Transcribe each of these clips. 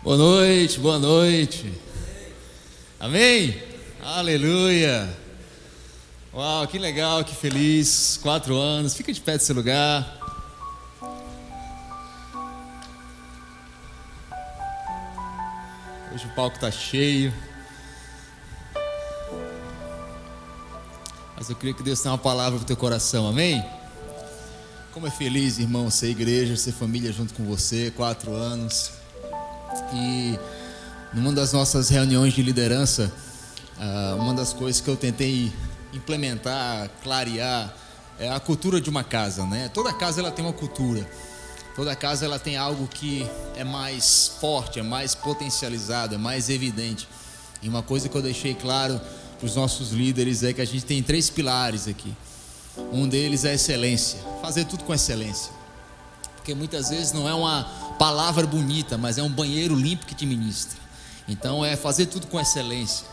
Boa noite, boa noite. Amém? Aleluia. Uau, que legal, que feliz. 4 anos, fica de pé do seu lugar. Hoje o palco está cheio. Mas eu creio que Deus tem uma palavra para o teu coração, amém? Como é feliz, irmão, ser igreja, ser família junto com você, 4 anos. E numa das nossas reuniões de liderança, uma das coisas que eu tentei implementar, clarear, é a cultura de uma casa, né? Toda casa ela tem uma cultura, toda casa ela tem algo que é mais forte, é mais potencializado, é mais evidente. E uma coisa que eu deixei claro para os nossos líderes é que a gente tem 3 pilares aqui. Um deles é a excelência, fazer tudo com excelência. Porque muitas vezes não é uma palavra bonita, mas é um banheiro limpo que te ministra. Então é fazer tudo com excelência.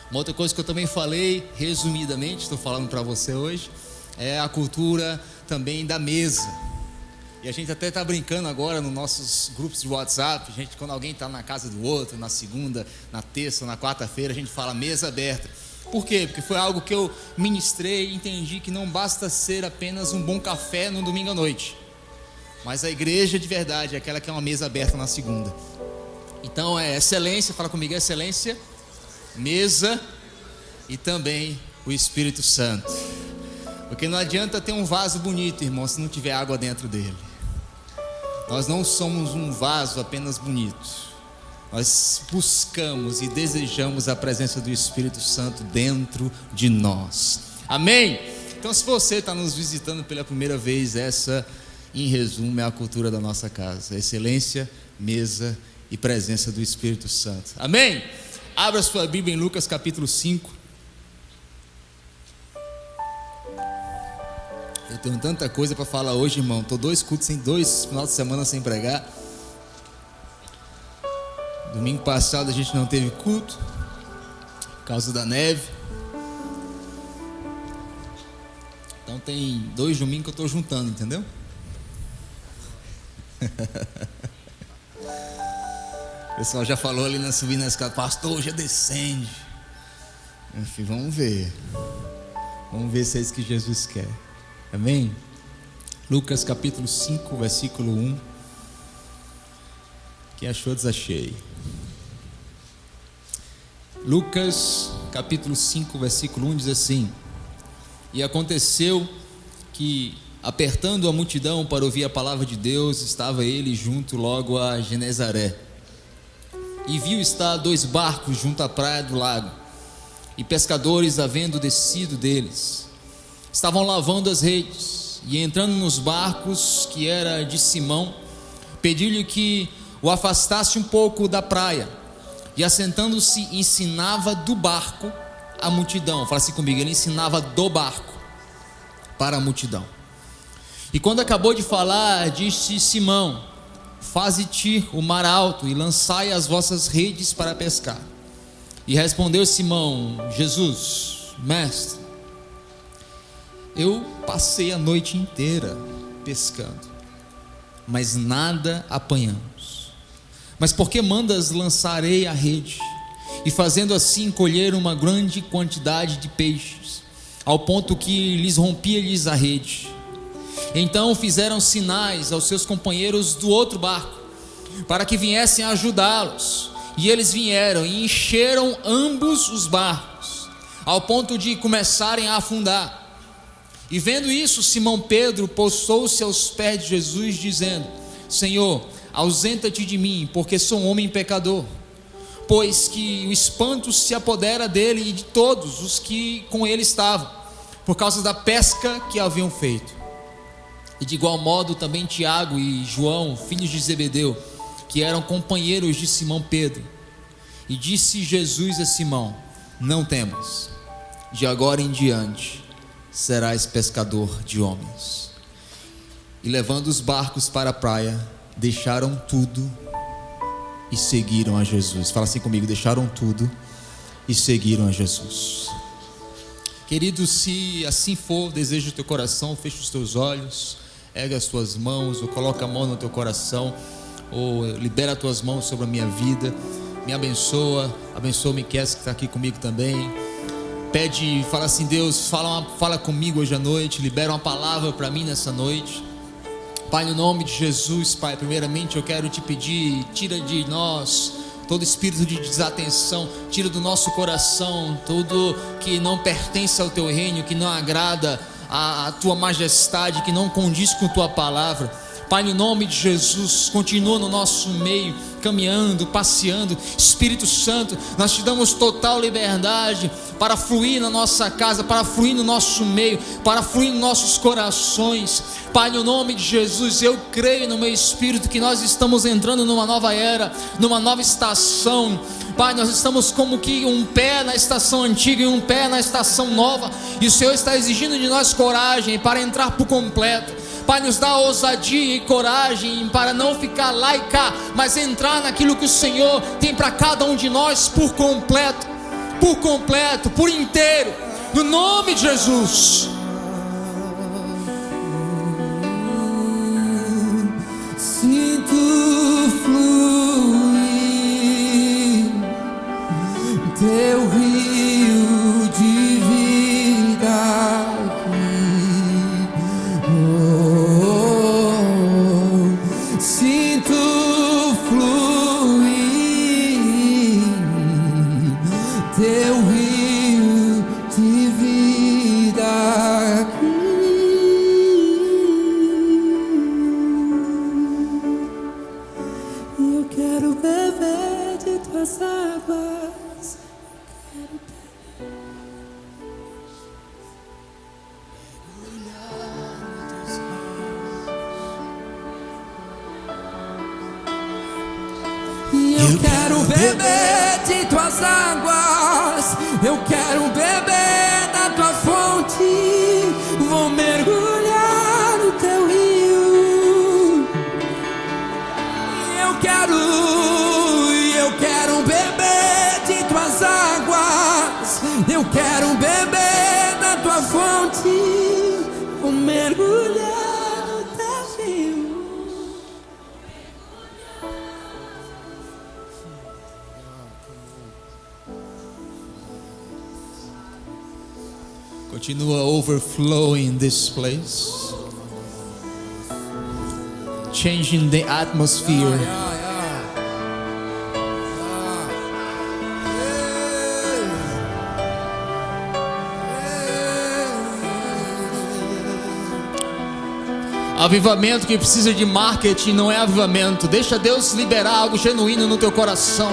Uma outra coisa que eu também falei, resumidamente, estou falando para você hoje, é a cultura também da mesa. E a gente até está brincando agora nos nossos grupos de WhatsApp. Quando alguém está na casa do outro, na segunda, na terça, na quarta-feira, a gente fala mesa aberta. Por quê? Porque foi algo que eu ministrei e entendi que não basta ser apenas um bom café no domingo à noite. Mas a igreja de verdade é aquela que é uma mesa aberta na segunda. Então é excelência, fala comigo, excelência, mesa e também o Espírito Santo. Porque não adianta ter um vaso bonito, irmão, se não tiver água dentro dele. Nós não somos um vaso apenas bonito. Nós buscamos e desejamos a presença do Espírito Santo dentro de nós. Amém? Então se você está nos visitando pela primeira vez, essa em resumo é a cultura da nossa casa: excelência, mesa e presença do Espírito Santo. Amém? Abra sua Bíblia em Lucas capítulo 5. Eu tenho tanta coisa para falar hoje, irmão. Estou 2 final de semana sem pregar. Domingo passado a gente não teve culto por causa da neve. Então tem 2 domingos que eu estou juntando, entendeu? O pessoal já falou ali subindo na escada: pastor, já descende. Enfim, vamos ver se é isso que Jesus quer. Amém? Lucas capítulo 5, versículo 1. Quem achou, desachei. Lucas capítulo 5, versículo 1 diz assim: E aconteceu que, apertando a multidão para ouvir a palavra de Deus, estava ele junto logo a Genezaré. E viu estar 2 barcos junto à praia do lago, e pescadores, havendo descido deles, estavam lavando as redes. E entrando nos barcos, que era de Simão, pediu-lhe que o afastasse um pouco da praia. E assentando-se, ensinava do barco a multidão. Fala assim comigo: ele ensinava do barco para a multidão. E quando acabou de falar, disse Simão: faze-te o mar alto e lançai as vossas redes para pescar. E respondeu Simão: Jesus, mestre, eu passei a noite inteira pescando, mas nada apanhamos. Mas por que mandas lançarei a rede? E fazendo assim colher uma grande quantidade de peixes, ao ponto que lhes rompia-lhes a rede. Então fizeram sinais aos seus companheiros do outro barco, para que viessem ajudá-los. E eles vieram e encheram ambos os barcos, ao ponto de começarem a afundar. E vendo isso, Simão Pedro postou-se aos pés de Jesus, dizendo: Senhor, ausenta-te de mim, porque sou um homem pecador. Pois que o espanto se apodera dele e de todos os que com ele estavam, por causa da pesca que haviam feito. E de igual modo também Tiago e João, filhos de Zebedeu, que eram companheiros de Simão Pedro. E disse Jesus a Simão: não temas, de agora em diante serás pescador de homens. E levando os barcos para a praia, deixaram tudo e seguiram a Jesus. Fala assim comigo: deixaram tudo e seguiram a Jesus. Querido, se assim for, desejo do teu coração, fecha os teus olhos, erga as tuas mãos ou coloca a mão no teu coração, libera as tuas mãos sobre a minha vida, me abençoa o Miquel que está aqui comigo também. Pede, fala assim: Deus, fala comigo hoje à noite, libera uma palavra para mim nessa noite. Pai, no nome de Jesus, Pai, primeiramente eu quero te pedir, tira de nós todo espírito de desatenção, tira do nosso coração tudo que não pertence ao teu reino, que não agrada a tua majestade, que não condiz com tua palavra. Pai, no nome de Jesus, continua no nosso meio, caminhando, passeando. Espírito Santo, nós te damos total liberdade para fluir na nossa casa, para fluir no nosso meio, para fluir nos nossos corações. Pai, no nome de Jesus, eu creio no meu espírito que nós estamos entrando numa nova era, numa nova estação. Pai, nós estamos como que um pé na estação antiga e um pé na estação nova, e o Senhor está exigindo de nós coragem para entrar por completo. Pai, nos dá ousadia e coragem para não ficar lá e cá, mas entrar naquilo que o Senhor tem para cada um de nós por completo, por inteiro, no nome de Jesus. Sinto fluir teu rio de vida aqui. Sinto fluir teu rio de vida aqui. Eu quero beber de tuas águas. Eu quero beber de tuas águas. Eu quero beber da tua fonte. Vou mergulhar no teu rio. Eu quero beber de tuas águas. Eu quero beber da tua fonte. Vou mergulhar no teu rio. Continua overflowing this place, changing the atmosphere. Avivamento que precisa de marketing não é avivamento. Deixa Deus liberar algo genuíno no teu coração.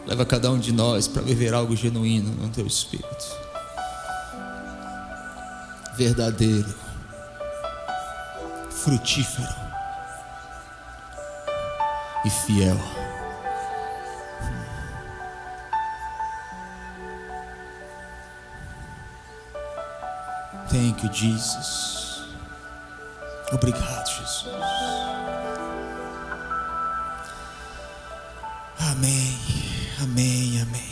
Leva cada um de nós para viver algo genuíno no teu espírito, verdadeiro, frutífero e fiel. Thank you, Jesus. Obrigado, Jesus. Amém, amém, amém.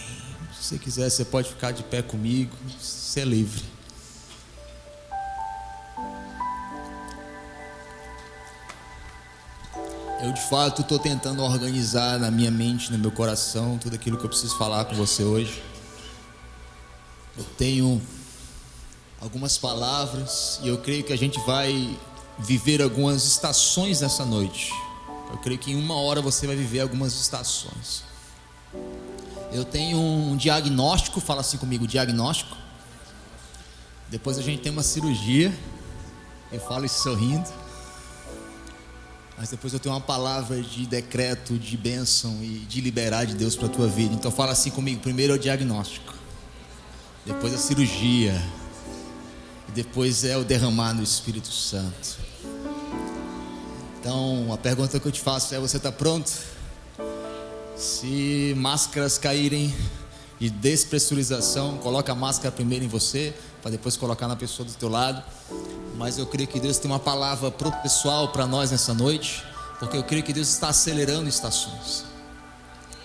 Se você quiser, você pode ficar de pé comigo. Você é livre. Eu de fato estou tentando organizar na minha mente, no meu coração, tudo aquilo que eu preciso falar com você hoje. Eu tenho algumas palavras e eu creio que a gente vai viver algumas estações nessa noite. Eu creio que em 1 hora você vai viver algumas estações. Eu tenho um diagnóstico, fala assim comigo, diagnóstico. Depois a gente tem uma cirurgia. Eu falo isso sorrindo. Mas depois eu tenho uma palavra de decreto, de bênção e de liberar de Deus para a tua vida. Então fala assim comigo, primeiro é o diagnóstico, depois a cirurgia, e depois é o derramar do Espírito Santo. Então a pergunta que eu te faço é: você está pronto? Se máscaras caírem de despressurização, coloca a máscara primeiro em você, para depois colocar na pessoa do teu lado. Mas eu creio que Deus tem uma palavra pessoal para nós nessa noite, porque eu creio que Deus está acelerando estações.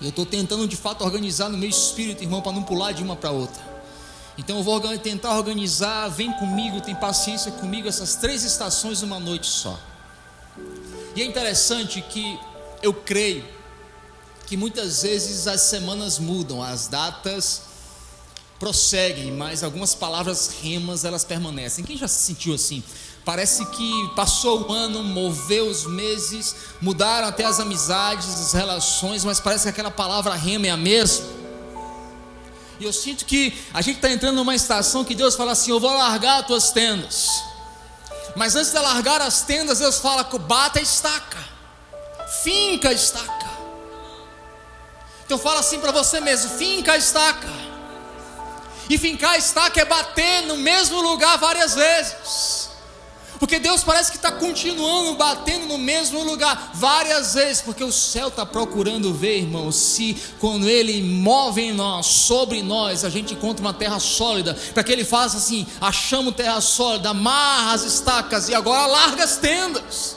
Eu estou tentando de fato organizar no meu espírito, irmão, para não pular de uma para outra. Então eu vou tentar organizar, vem comigo, tem paciência comigo, essas 3 estações numa noite só. E é interessante que eu creio que muitas vezes as semanas mudam, as datas prosseguem, mas algumas palavras remas elas permanecem. Quem já se sentiu assim? Parece que passou o ano, moveu os meses, mudaram até as amizades, as relações, mas parece que aquela palavra rema é a mesma. E eu sinto que a gente está entrando numa estação que Deus fala assim: eu vou largar as tuas tendas. Mas antes de largar as tendas, Deus fala: bata a estaca, finca a estaca. Então fala assim para você mesmo: finca a estaca. E fincar a estaca é bater no mesmo lugar várias vezes. Porque Deus parece que está continuando batendo no mesmo lugar várias vezes, porque o céu está procurando ver, irmão, se quando Ele move em nós, sobre nós, a gente encontra uma terra sólida, para que Ele faça assim: achamos terra sólida, amarra as estacas e agora larga as tendas.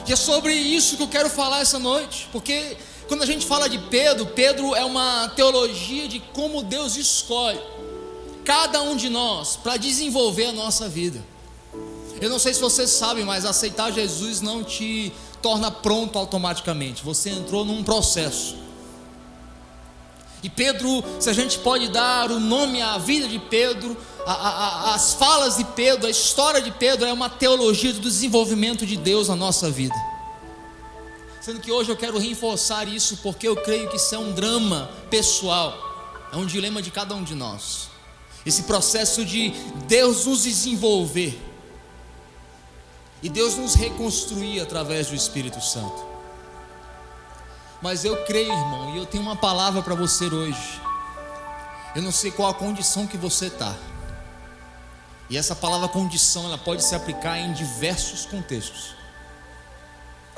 E é sobre isso que eu quero falar essa noite, porque quando a gente fala de Pedro, Pedro é uma teologia de como Deus escolhe cada um de nós para desenvolver a nossa vida. Eu não sei se você sabe, mas aceitar Jesus não te torna pronto automaticamente. Você entrou num processo. E Pedro, se a gente pode dar o nome à vida de Pedro, as falas de Pedro, a história de Pedro é uma teologia do desenvolvimento de Deus na nossa vida. Sendo que hoje eu quero reforçar isso, porque eu creio que isso é um drama pessoal, é um dilema de cada um de nós. Esse processo de Deus nos desenvolver e Deus nos reconstruir através do Espírito Santo. Mas eu creio, irmão, e eu tenho uma palavra para você hoje. Eu não sei qual a condição que você está, e essa palavra condição, ela pode se aplicar em diversos contextos,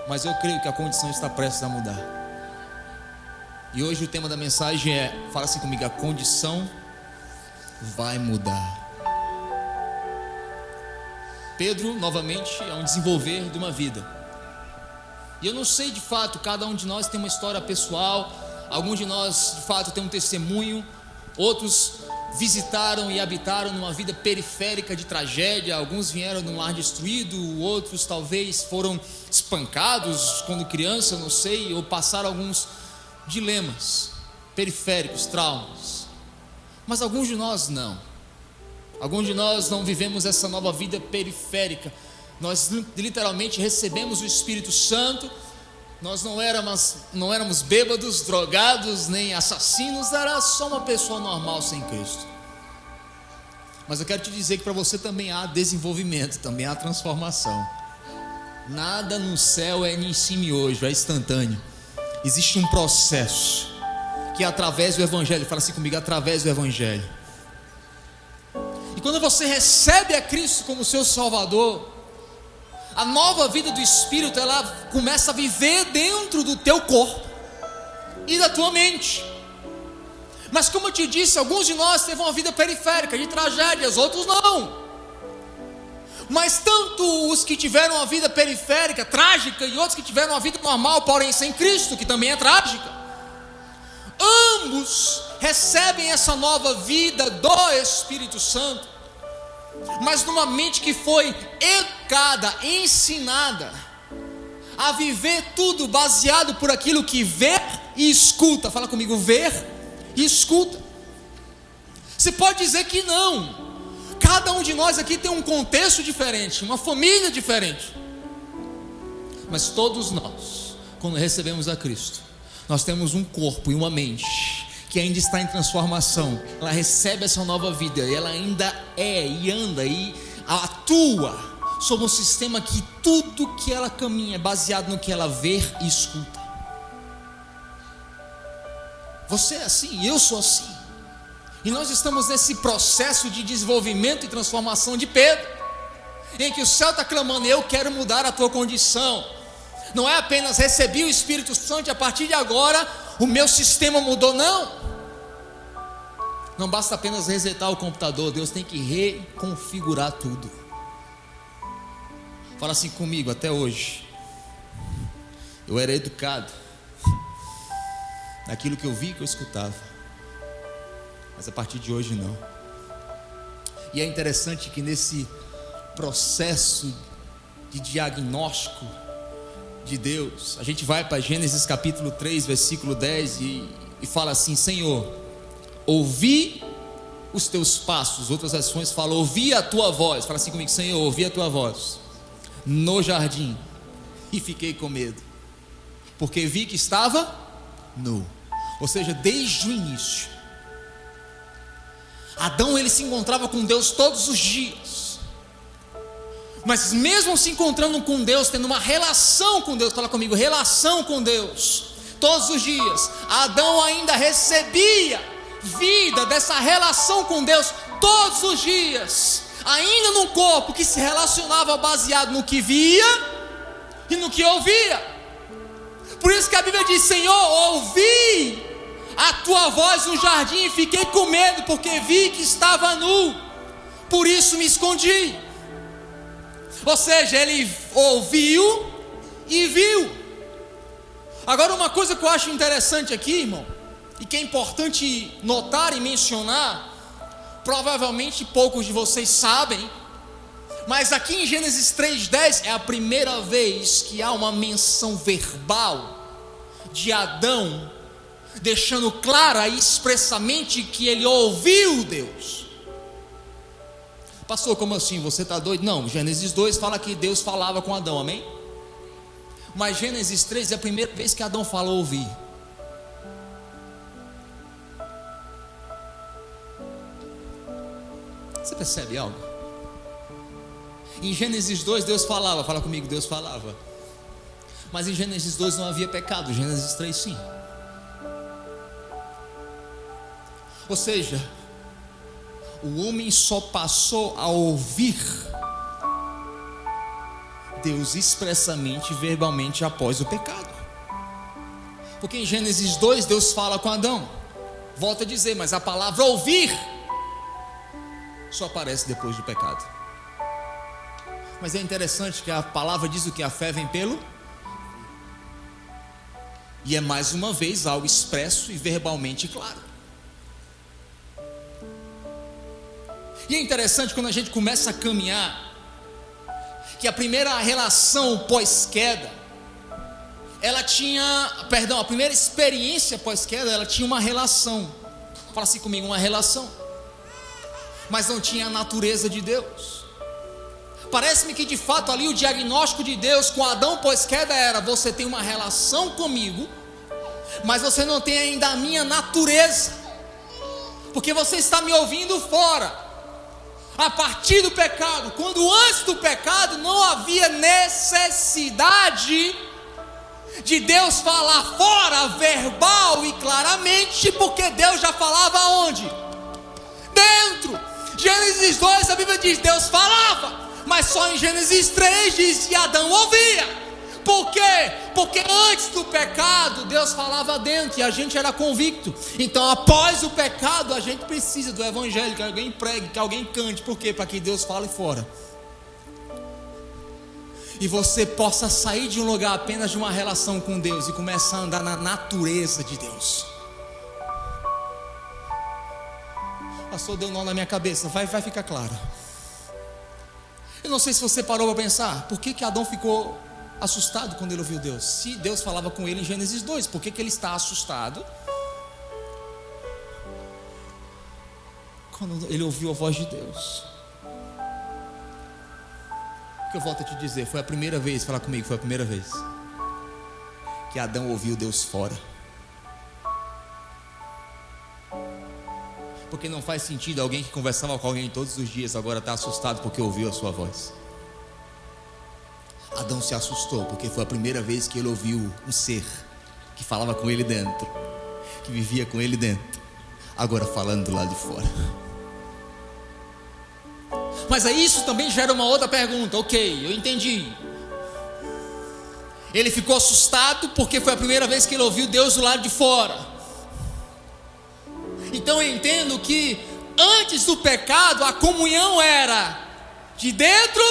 mas eu creio que a condição está prestes a mudar. E hoje o tema da mensagem é, fala assim comigo: a condição vai mudar. Pedro, novamente, é um desenvolver de uma vida. E eu não sei de fato, cada um de nós tem uma história pessoal. Alguns de nós de fato tem um testemunho. Outros visitaram e habitaram numa vida periférica de tragédia. Alguns vieram num lar destruído. Outros talvez foram espancados quando criança, não sei, ou passaram alguns dilemas periféricos, traumas. Mas alguns de nós não. Alguns de nós não vivemos essa nova vida periférica. Nós literalmente recebemos o Espírito Santo. Nós não éramos bêbados, drogados, nem assassinos. Era só uma pessoa normal sem Cristo. Mas eu quero te dizer que para você também há desenvolvimento, também há transformação. Nada no céu é em cima e hoje, é instantâneo. Existe um processo que é através do Evangelho. Fala assim comigo: através do Evangelho. E quando você recebe a Cristo como seu Salvador, a nova vida do Espírito, ela começa a viver dentro do teu corpo e da tua mente. Mas como eu te disse, alguns de nós teve uma vida periférica, de tragédias, outros não. Mas tanto os que tiveram uma vida periférica, trágica, e outros que tiveram uma vida normal, porém sem Cristo, que também é trágica, ambos recebem essa nova vida do Espírito Santo, mas numa mente que foi educada, ensinada a viver tudo baseado por aquilo que vê e escuta. Fala comigo: ver e escuta. Você pode dizer que não. Cada um de nós aqui tem um contexto diferente, uma família diferente, mas todos nós, quando recebemos a Cristo, nós temos um corpo e uma mente que ainda está em transformação. Ela recebe essa nova vida, e ela ainda é e anda e atua sobre um sistema que tudo que ela caminha é baseado no que ela vê e escuta. Você é assim, eu sou assim. E nós estamos nesse processo de desenvolvimento e transformação de Pedro, em que o céu está clamando: eu quero mudar a tua condição. Não é apenas recebi o Espírito Santo e a partir de agora o meu sistema mudou, não. Não basta apenas resetar o computador, Deus tem que reconfigurar tudo. Fala assim comigo: até hoje Eu era educado naquilo que eu via, que eu escutava, mas a partir de hoje não. E é interessante que nesse processo de diagnóstico de Deus, a gente vai para Gênesis capítulo 3, versículo 10 e fala assim: Senhor, ouvi os teus passos. Outras versões falam: ouvi a tua voz. Fala assim comigo: Senhor, ouvi a tua voz no jardim e fiquei com medo, porque vi que estava nu. Ou seja, desde o início, Adão, ele se encontrava com Deus todos os dias, mas mesmo se encontrando com Deus, tendo uma relação com Deus, fala comigo, relação com Deus, todos os dias, Adão ainda recebia vida dessa relação com Deus todos os dias, ainda num corpo que se relacionava baseado no que via e no que ouvia. Por isso que a Bíblia diz: Senhor, ouvi a tua voz no jardim e fiquei com medo, porque vi que estava nu, por isso me escondi. Ou seja, ele ouviu e viu. Agora, uma coisa que eu acho interessante aqui, irmão, e que é importante notar e mencionar, provavelmente poucos de vocês sabem, mas aqui em Gênesis 3:10 é a primeira vez que há uma menção verbal de Adão, deixando clara e expressamente que ele ouviu Deus. Pastor, como assim? Você está doido? Não, Gênesis 2 fala que Deus falava com Adão, amém? Mas Gênesis 3 é a primeira vez que Adão fala ouvir. Você percebe algo? Em Gênesis 2 Deus falava, fala comigo, Deus falava. Mas em Gênesis 2 não havia pecado, Gênesis 3 sim. Ou seja, o homem só passou a ouvir Deus expressamente, verbalmente após o pecado. Porque em Gênesis 2 Deus fala com Adão. Volto a dizer, mas a palavra ouvir só aparece depois do pecado. Mas é interessante que a palavra diz o que? A fé vem pelo... E é mais uma vez algo expresso e verbalmente claro. E é interessante quando a gente começa a caminhar, que a primeira relação pós-queda, a primeira experiência pós-queda, ela tinha uma relação. Fala assim comigo, uma relação. Mas não tinha a natureza de Deus. Parece-me que de fato ali o diagnóstico de Deus com Adão pós-queda era: você tem uma relação comigo, mas você não tem ainda a minha natureza, porque você está me ouvindo fora. A partir do pecado, quando antes do pecado não havia necessidade de Deus falar fora, verbal e claramente, porque Deus já falava onde? Dentro. Gênesis 2 a Bíblia diz: Deus falava, mas só em Gênesis 3 diz que Adão ouvia. Por quê? Porque antes do pecado Deus falava dentro e a gente era convicto. Então após o pecado a gente precisa do evangelho, que alguém pregue, que alguém cante. Por quê? Para que Deus fale fora. E você possa sair de um lugar apenas de uma relação com Deus e começar a andar na natureza de Deus. Pastor, deu um nó na minha cabeça, vai ficar claro. Eu não sei se você parou para pensar, por que Adão ficou assustado quando ele ouviu Deus? Se Deus falava com ele em Gênesis 2, por que ele está assustado quando ele ouviu a voz de Deus? O que eu volto a te dizer, foi a primeira vez, fala comigo, foi a primeira vez que Adão ouviu Deus fora. Porque não faz sentido alguém que conversava com alguém todos os dias agora está assustado porque ouviu a sua voz. Adão se assustou porque foi a primeira vez que ele ouviu um ser que falava com ele dentro, que vivia com ele dentro, agora falando do lado de fora. Mas aí isso também gera uma outra pergunta. Ok, eu entendi. Ele ficou assustado porque foi a primeira vez que ele ouviu Deus do lado de fora. Então eu entendo que antes do pecado a comunhão era de dentro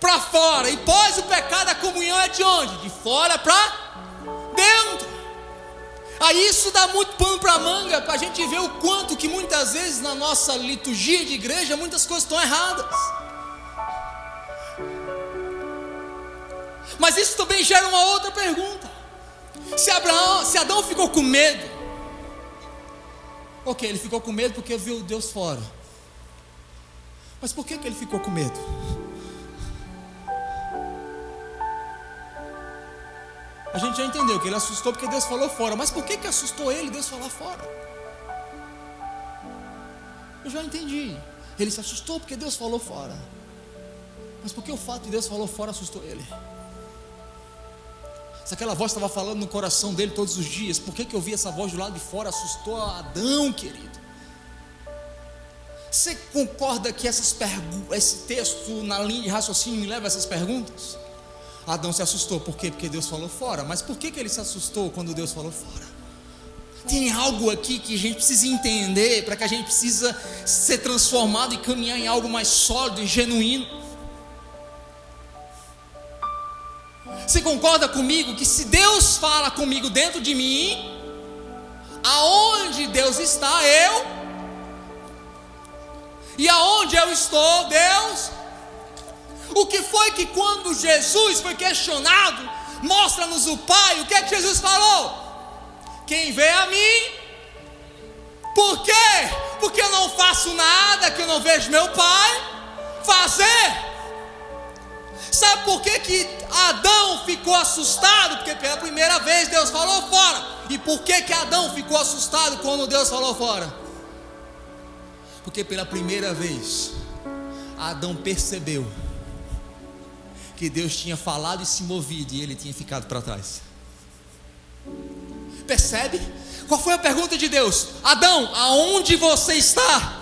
para fora. E pós o pecado, a comunhão é de onde? De fora para dentro. Aí isso dá muito pano para manga, para a gente ver o quanto que muitas vezes na nossa liturgia de igreja, muitas coisas estão erradas. Mas isso também gera uma outra pergunta. Se Adão ficou com medo, ok, ele ficou com medo porque viu Deus fora. Mas por que ele ficou com medo? A gente já entendeu que ele assustou porque Deus falou fora. Mas por que assustou ele Deus falar fora? Eu já entendi. Ele se assustou porque Deus falou fora. Mas por que o fato de Deus falou fora assustou ele? Se aquela voz estava falando no coração dele todos os dias, por que ouvir essa voz do lado de fora assustou a Adão, querido? Você concorda que esse texto na linha de raciocínio me leva a essas perguntas? Adão se assustou, por quê? Porque Deus falou fora. Mas por que ele se assustou quando Deus falou fora? Tem algo aqui que a gente precisa entender, para que a gente precisa ser transformado e caminhar em algo mais sólido e genuíno. Você concorda comigo que se Deus fala comigo dentro de mim, aonde Deus está, eu, e aonde eu estou, Deus? O que foi que quando Jesus foi questionado, mostra-nos o Pai, o que é que Jesus falou? Quem vê a mim, por quê? Porque eu não faço nada que eu não vejo meu Pai fazer. Sabe por que Adão ficou assustado? Porque pela primeira vez Deus falou fora. E por que Adão ficou assustado quando Deus falou fora? Porque pela primeira vez Adão percebeu que Deus tinha falado e se movido, e ele tinha ficado para trás. Percebe? Qual foi a pergunta de Deus? Adão, aonde você está?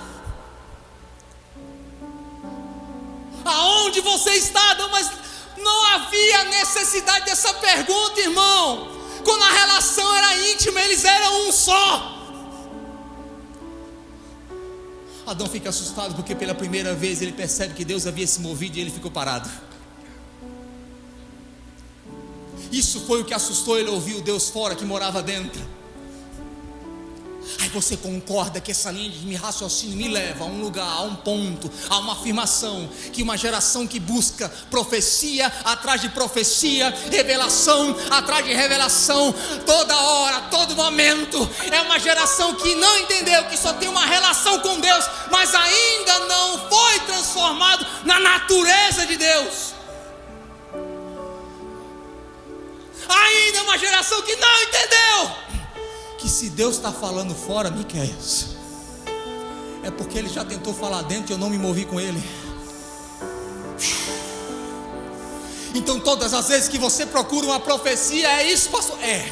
Aonde você está, Adão? Mas não havia necessidade dessa pergunta, irmão. Quando a relação era íntima, eles eram um só. Adão fica assustado porque pela primeira vez ele percebe que Deus havia se movido e ele ficou parado. Isso foi o que assustou ele, ouviu Deus fora que morava dentro. Aí você concorda que essa linha de raciocínio me leva a um lugar, a um ponto, a uma afirmação, que uma geração que busca profecia atrás de profecia, revelação atrás de revelação, toda hora, todo momento, é uma geração que não entendeu que só tem uma relação com Deus, mas ainda não foi transformado na natureza de Deus. Ainda é uma geração que não entendeu que se Deus está falando fora, Miqueias, é porque Ele já tentou falar dentro e eu não me movi com Ele. Então todas as vezes que você procura uma profecia, é isso, pastor? É,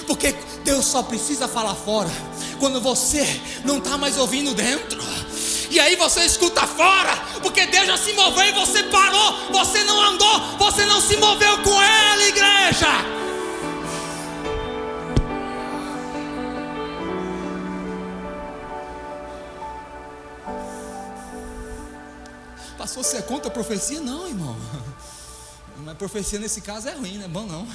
porque Deus só precisa falar fora quando você não está mais ouvindo dentro. E aí você escuta fora, porque Deus já se moveu e você parou, você não andou, você não se moveu com Ele, igreja. Pastor, você é contra a profecia? Não, irmão. Mas profecia nesse caso é ruim, não é bom não.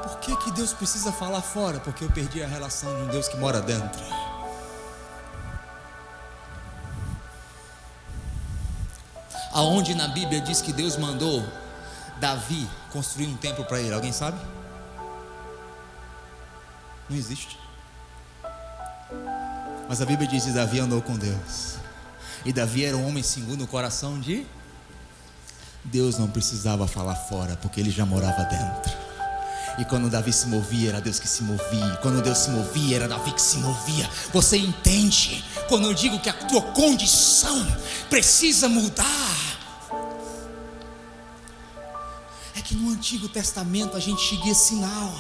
Por que Deus precisa falar fora? Porque eu perdi a relação de um Deus que mora dentro. Aonde na Bíblia diz que Deus mandou Davi construir um templo para ele? Alguém sabe? Não existe. Mas a Bíblia diz que Davi andou com Deus. E Davi era um homem segundo o coração de Deus. Não precisava falar fora, porque ele já morava dentro. E quando Davi se movia, era Deus que se movia. Quando Deus se movia, era Davi que se movia. Você entende? Quando eu digo que a tua condição precisa mudar, é que no Antigo Testamento a gente seguia sinal.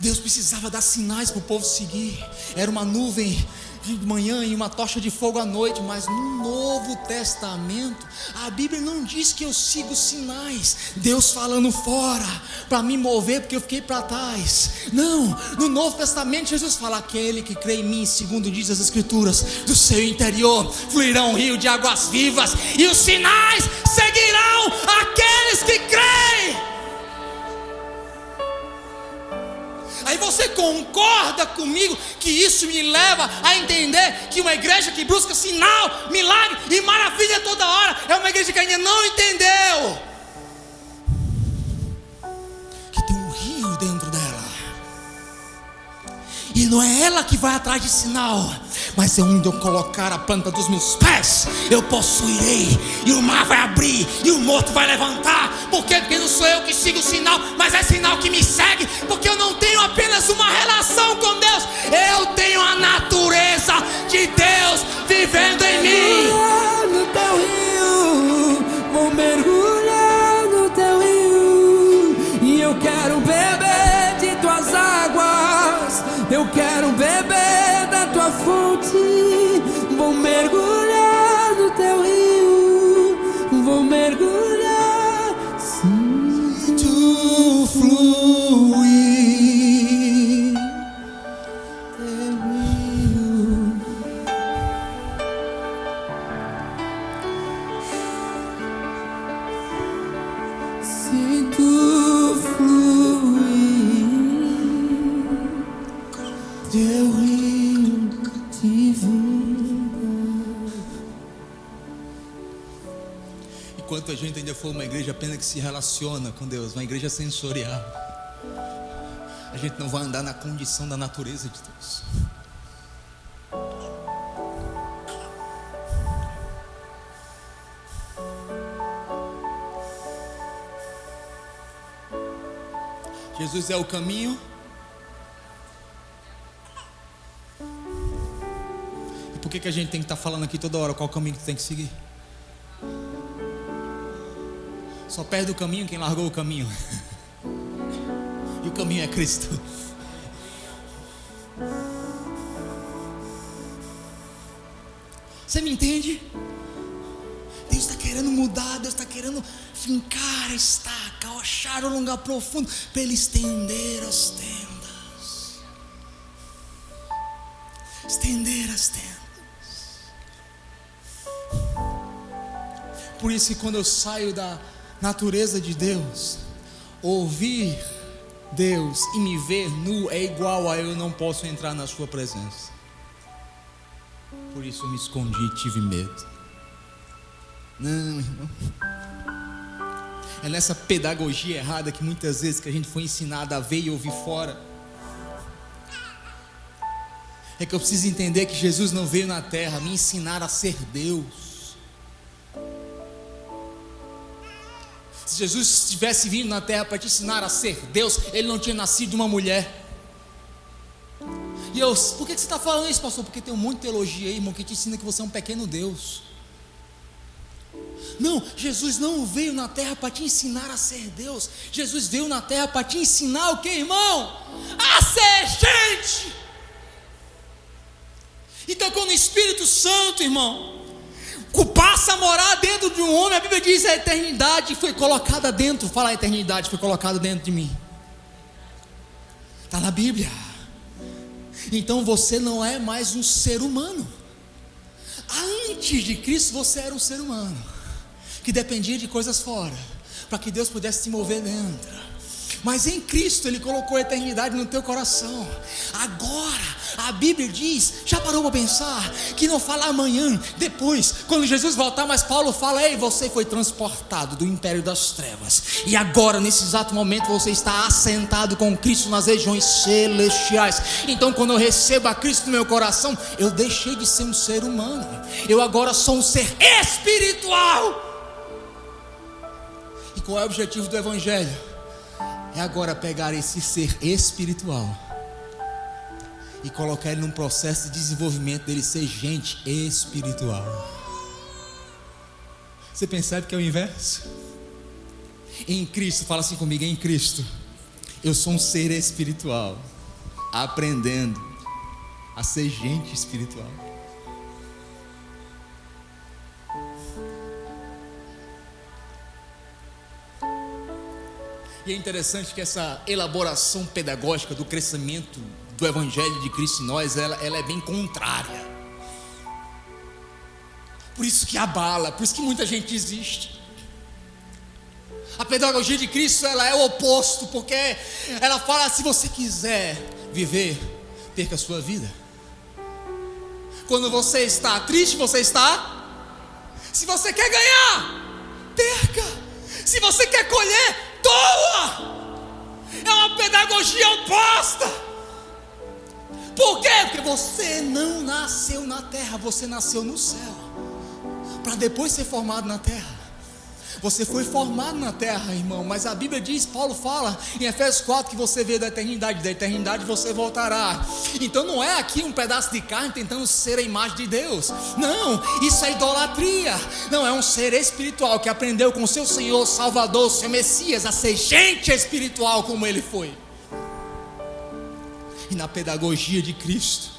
Deus precisava dar sinais para o povo seguir. Era uma nuvem de manhã e uma tocha de fogo à noite. Mas no Novo Testamento, a Bíblia não diz que eu sigo sinais, Deus falando fora para me mover porque eu fiquei para trás. Não, no Novo Testamento Jesus fala: aquele que crê em mim, segundo diz as Escrituras, do seu interior fluirão um rio de águas vivas, e os sinais seguirão aqueles que creem. Aí você concorda comigo que isso me leva a entender que uma igreja que busca sinal, milagre e maravilha toda hora é uma igreja que ainda não entendeu que tem um rio dentro dela, e não é ela que vai atrás de sinal, mas é onde eu colocar a planta dos meus pés, eu possuirei, e o mar vai abrir, e o morto vai levantar. Por quê? Porque não sou eu que sigo o sinal, mas é sinal que me segue, porque eu não tenho apenas uma relação com Deus, eu tenho a natureza de Deus vivendo em mim. No teu rio, vou mergulhar no teu rio, e eu quero beber de tuas águas, eu quero beber da tua fonte. Vou mergulhar no teu rio, vou mergulhar, sinto fluir teu rio. Sinto fluir teu rio de vida. Enquanto a gente ainda for uma igreja apenas que se relaciona com Deus, uma igreja sensorial, a gente não vai andar na condição da natureza de Deus. Jesus é o caminho. E por que a gente tem que estar falando aqui toda hora qual caminho que tem que seguir? Só perde o caminho quem largou o caminho. E o caminho é Cristo. Você me entende? Deus está querendo mudar, Deus está querendo fincar a estaca, achar um lugar profundo para Ele estender as tendas. Estender as tendas. Por isso que quando eu saio da natureza de Deus, ouvir Deus e me ver nu é igual a eu não posso entrar na sua presença. Por isso eu me escondi e tive medo. Não, irmão. É nessa pedagogia errada que muitas vezes que a gente foi ensinado a ver e ouvir fora. É que eu preciso entender que Jesus não veio na terra me ensinar a ser Deus. Se Jesus tivesse vindo na terra para te ensinar a ser Deus, Ele não tinha nascido de uma mulher. E eu, por que você está falando isso, pastor? Porque tem um monte de teologia aí, irmão, que te ensina que você é um pequeno Deus. Não, Jesus não veio na terra para te ensinar a ser Deus. Jesus veio na terra para te ensinar o que, irmão? A ser gente. Então quando o Espírito Santo, irmão, passa a morar dentro de um homem, a Bíblia diz a eternidade foi colocada dentro. Fala, a eternidade foi colocada dentro de mim. Está na Bíblia. Então você não é mais um ser humano. Antes de Cristo você era um ser humano que dependia de coisas fora para que Deus pudesse te mover dentro. Mas em Cristo Ele colocou a eternidade no teu coração. Agora a Bíblia diz, já parou para pensar, que não fala amanhã, depois, quando Jesus voltar, mas Paulo fala, ei, você foi transportado do império das trevas, e agora nesse exato momento você está assentado com Cristo nas regiões celestiais. Então quando eu recebo a Cristo no meu coração, eu deixei de ser um ser humano, eu agora sou um ser espiritual. E qual é o objetivo do Evangelho? É agora pegar esse ser espiritual e colocar ele num processo de desenvolvimento dele ser gente espiritual. Você percebe que é o inverso? Em Cristo, fala assim comigo, em Cristo Eu sou um ser espiritual, aprendendo a ser gente espiritual. E é interessante que essa elaboração pedagógica do crescimento do Evangelho de Cristo em nós, ela é bem contrária. Por isso que abala, por isso que muita gente desiste. A pedagogia de Cristo, ela é o oposto, porque ela fala: se você quiser viver, perca a sua vida. Quando você está triste, você está. Se você quer ganhar, perca. Se você quer colher, doa. É uma pedagogia oposta. Por quê? Porque você não nasceu na terra, você nasceu no céu, para depois ser formado na terra. Você foi formado na terra, irmão, mas a Bíblia diz, Paulo fala em Efésios 4 que você veio da eternidade você voltará. Então não é aqui um pedaço de carne tentando ser a imagem de Deus. Não, isso é idolatria. Não, é um ser espiritual que aprendeu com seu Senhor, Salvador, seu Messias, a ser gente espiritual como ele foi. E na pedagogia de Cristo.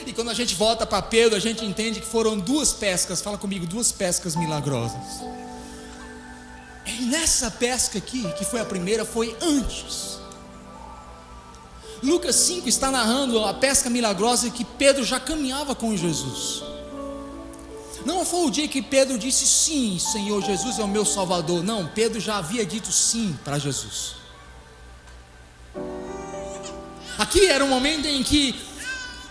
E quando a gente volta para Pedro, a gente entende que foram duas pescas, fala comigo, duas pescas milagrosas. E nessa pesca aqui, que foi a primeira, foi antes. Lucas 5 está narrando a pesca milagrosa que Pedro já caminhava com Jesus. Não foi o dia que Pedro disse: sim, Senhor, Jesus é o meu Salvador. Não, Pedro já havia dito sim para Jesus. Aqui era um momento em que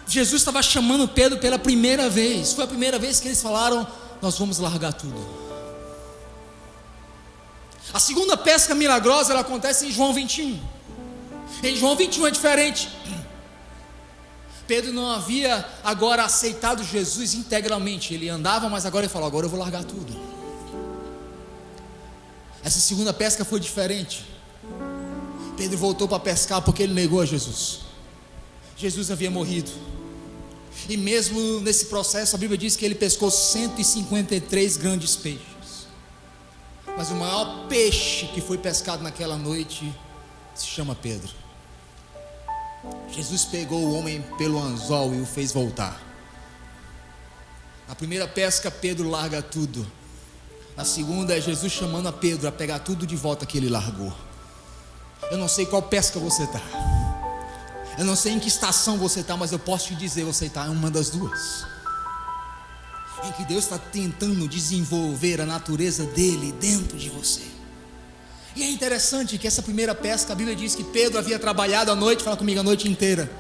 Jesus estava chamando Pedro pela primeira vez. Foi a primeira vez que eles falaram: nós vamos largar tudo. A segunda pesca milagrosa, ela acontece em João 21. Em João 21 é diferente. Pedro não havia agora aceitado Jesus integralmente. Ele andava, mas agora ele falou: agora eu vou largar tudo. Essa segunda pesca foi diferente. Pedro voltou para pescar porque ele negou a Jesus. Jesus havia morrido. E mesmo nesse processo, a Bíblia diz que ele pescou 153 grandes peixes. Mas o maior peixe que foi pescado naquela noite se chama Pedro. Jesus pegou o homem pelo anzol e o fez voltar. Na primeira pesca, Pedro larga tudo. Na segunda, é Jesus chamando a Pedro a pegar tudo de volta que ele largou. Eu não sei qual pesca você está. Eu não sei em que estação você está, mas eu posso te dizer, você está em uma das duas. Em que Deus está tentando desenvolver a natureza dele dentro de você. E é interessante que essa primeira pesca, a Bíblia diz que Pedro havia trabalhado a noite, fala comigo, a noite inteira.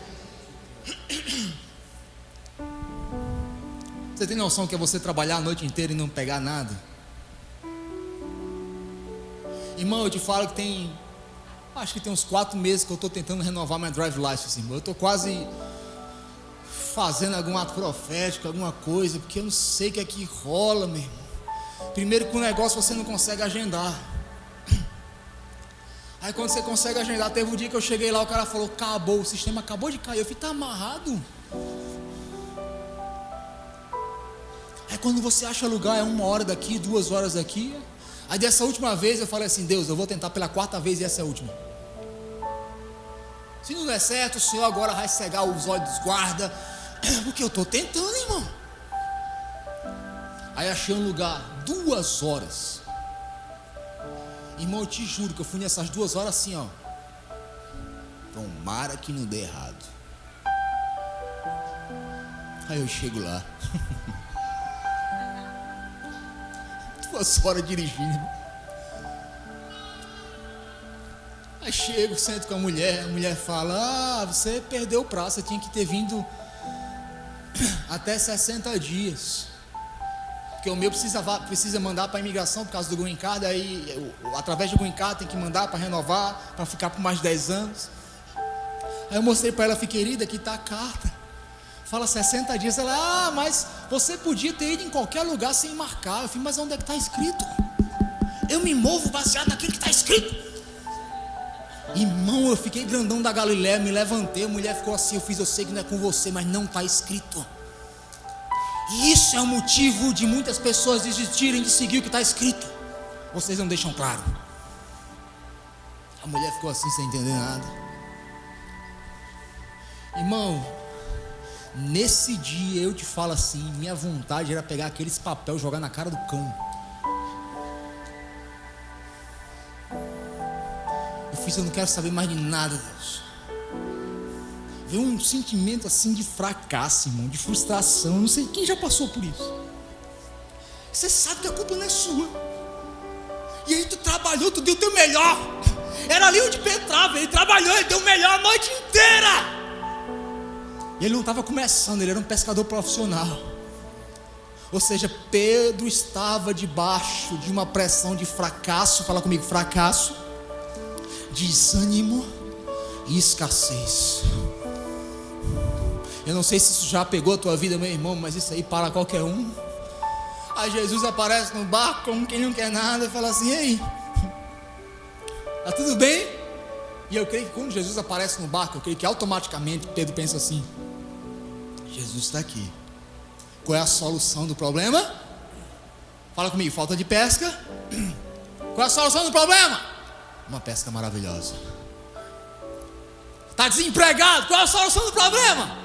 Você tem noção que é você trabalhar a noite inteira e não pegar nada? Irmão, eu te falo que acho que tem uns 4 meses que eu estou tentando renovar minha drive license, irmão. Eu estou quase fazendo algum ato profético, alguma coisa, porque eu não sei o que é que rola, meu irmão. Primeiro que o negócio você não consegue agendar. Aí quando você consegue agendar, teve um dia que eu cheguei lá, o cara falou: acabou, o sistema acabou de cair. Eu falei: tá amarrado. Aí quando você acha lugar, é 1 hora daqui, 2 horas daqui. Aí dessa última vez eu falei assim: Deus, eu vou tentar pela 4ª vez e essa é a última. Se não der certo, o Senhor agora vai cegar os olhos dos guardas, porque eu estou tentando, irmão. Aí achei um lugar, 2 horas. Irmão, eu te juro que eu fui nessas 2 horas assim, ó. Tomara que não dê errado. Aí eu chego lá. 2 horas dirigindo. Aí chego, sento com a mulher fala: você perdeu o prazo, você tinha que ter vindo até 60 dias. Porque o meu precisa mandar para a imigração por causa do green card. Aí através do green card tem que mandar para renovar, para ficar por mais de 10 anos. Aí eu mostrei para ela: querida, aqui está a carta, fala 60 dias. Ela: mas você podia ter ido em qualquer lugar sem marcar. Eu falei: mas onde é que está escrito? Eu me movo baseado naquilo que está escrito. Irmão, eu fiquei grandão da Galileia, me levantei, a mulher ficou assim: eu sei que não é com você, mas não está escrito. E isso é o motivo de muitas pessoas desistirem de seguir o que está escrito. Vocês não deixam claro. A mulher ficou assim sem entender nada. Irmão, nesse dia eu te falo assim, minha vontade era pegar aqueles papéis e jogar na cara do cão. Eu não quero saber mais de nada, Deus. Veio um sentimento assim de fracasso, irmão, de frustração. Eu não sei quem já passou por isso. Você sabe que a culpa não é sua. E aí tu trabalhou, tu deu o teu melhor. Era ali onde Pedro estava, ele trabalhou, ele deu o melhor a noite inteira. E ele não estava começando, ele era um pescador profissional. Ou seja, Pedro estava debaixo de uma pressão de fracasso. Fala comigo, fracasso, desânimo e escassez. Eu não sei se isso já pegou a tua vida, meu irmão, mas isso aí para qualquer um. Aí Jesus aparece no barco como quem não quer nada e fala assim: ei, tá tudo bem? E eu creio que quando Jesus aparece no barco, eu creio que automaticamente Pedro pensa assim: Jesus está aqui. Qual é a solução do problema? Fala comigo, falta de pesca. Qual é a solução do problema? Uma pesca maravilhosa. Está desempregado, qual é a solução do problema?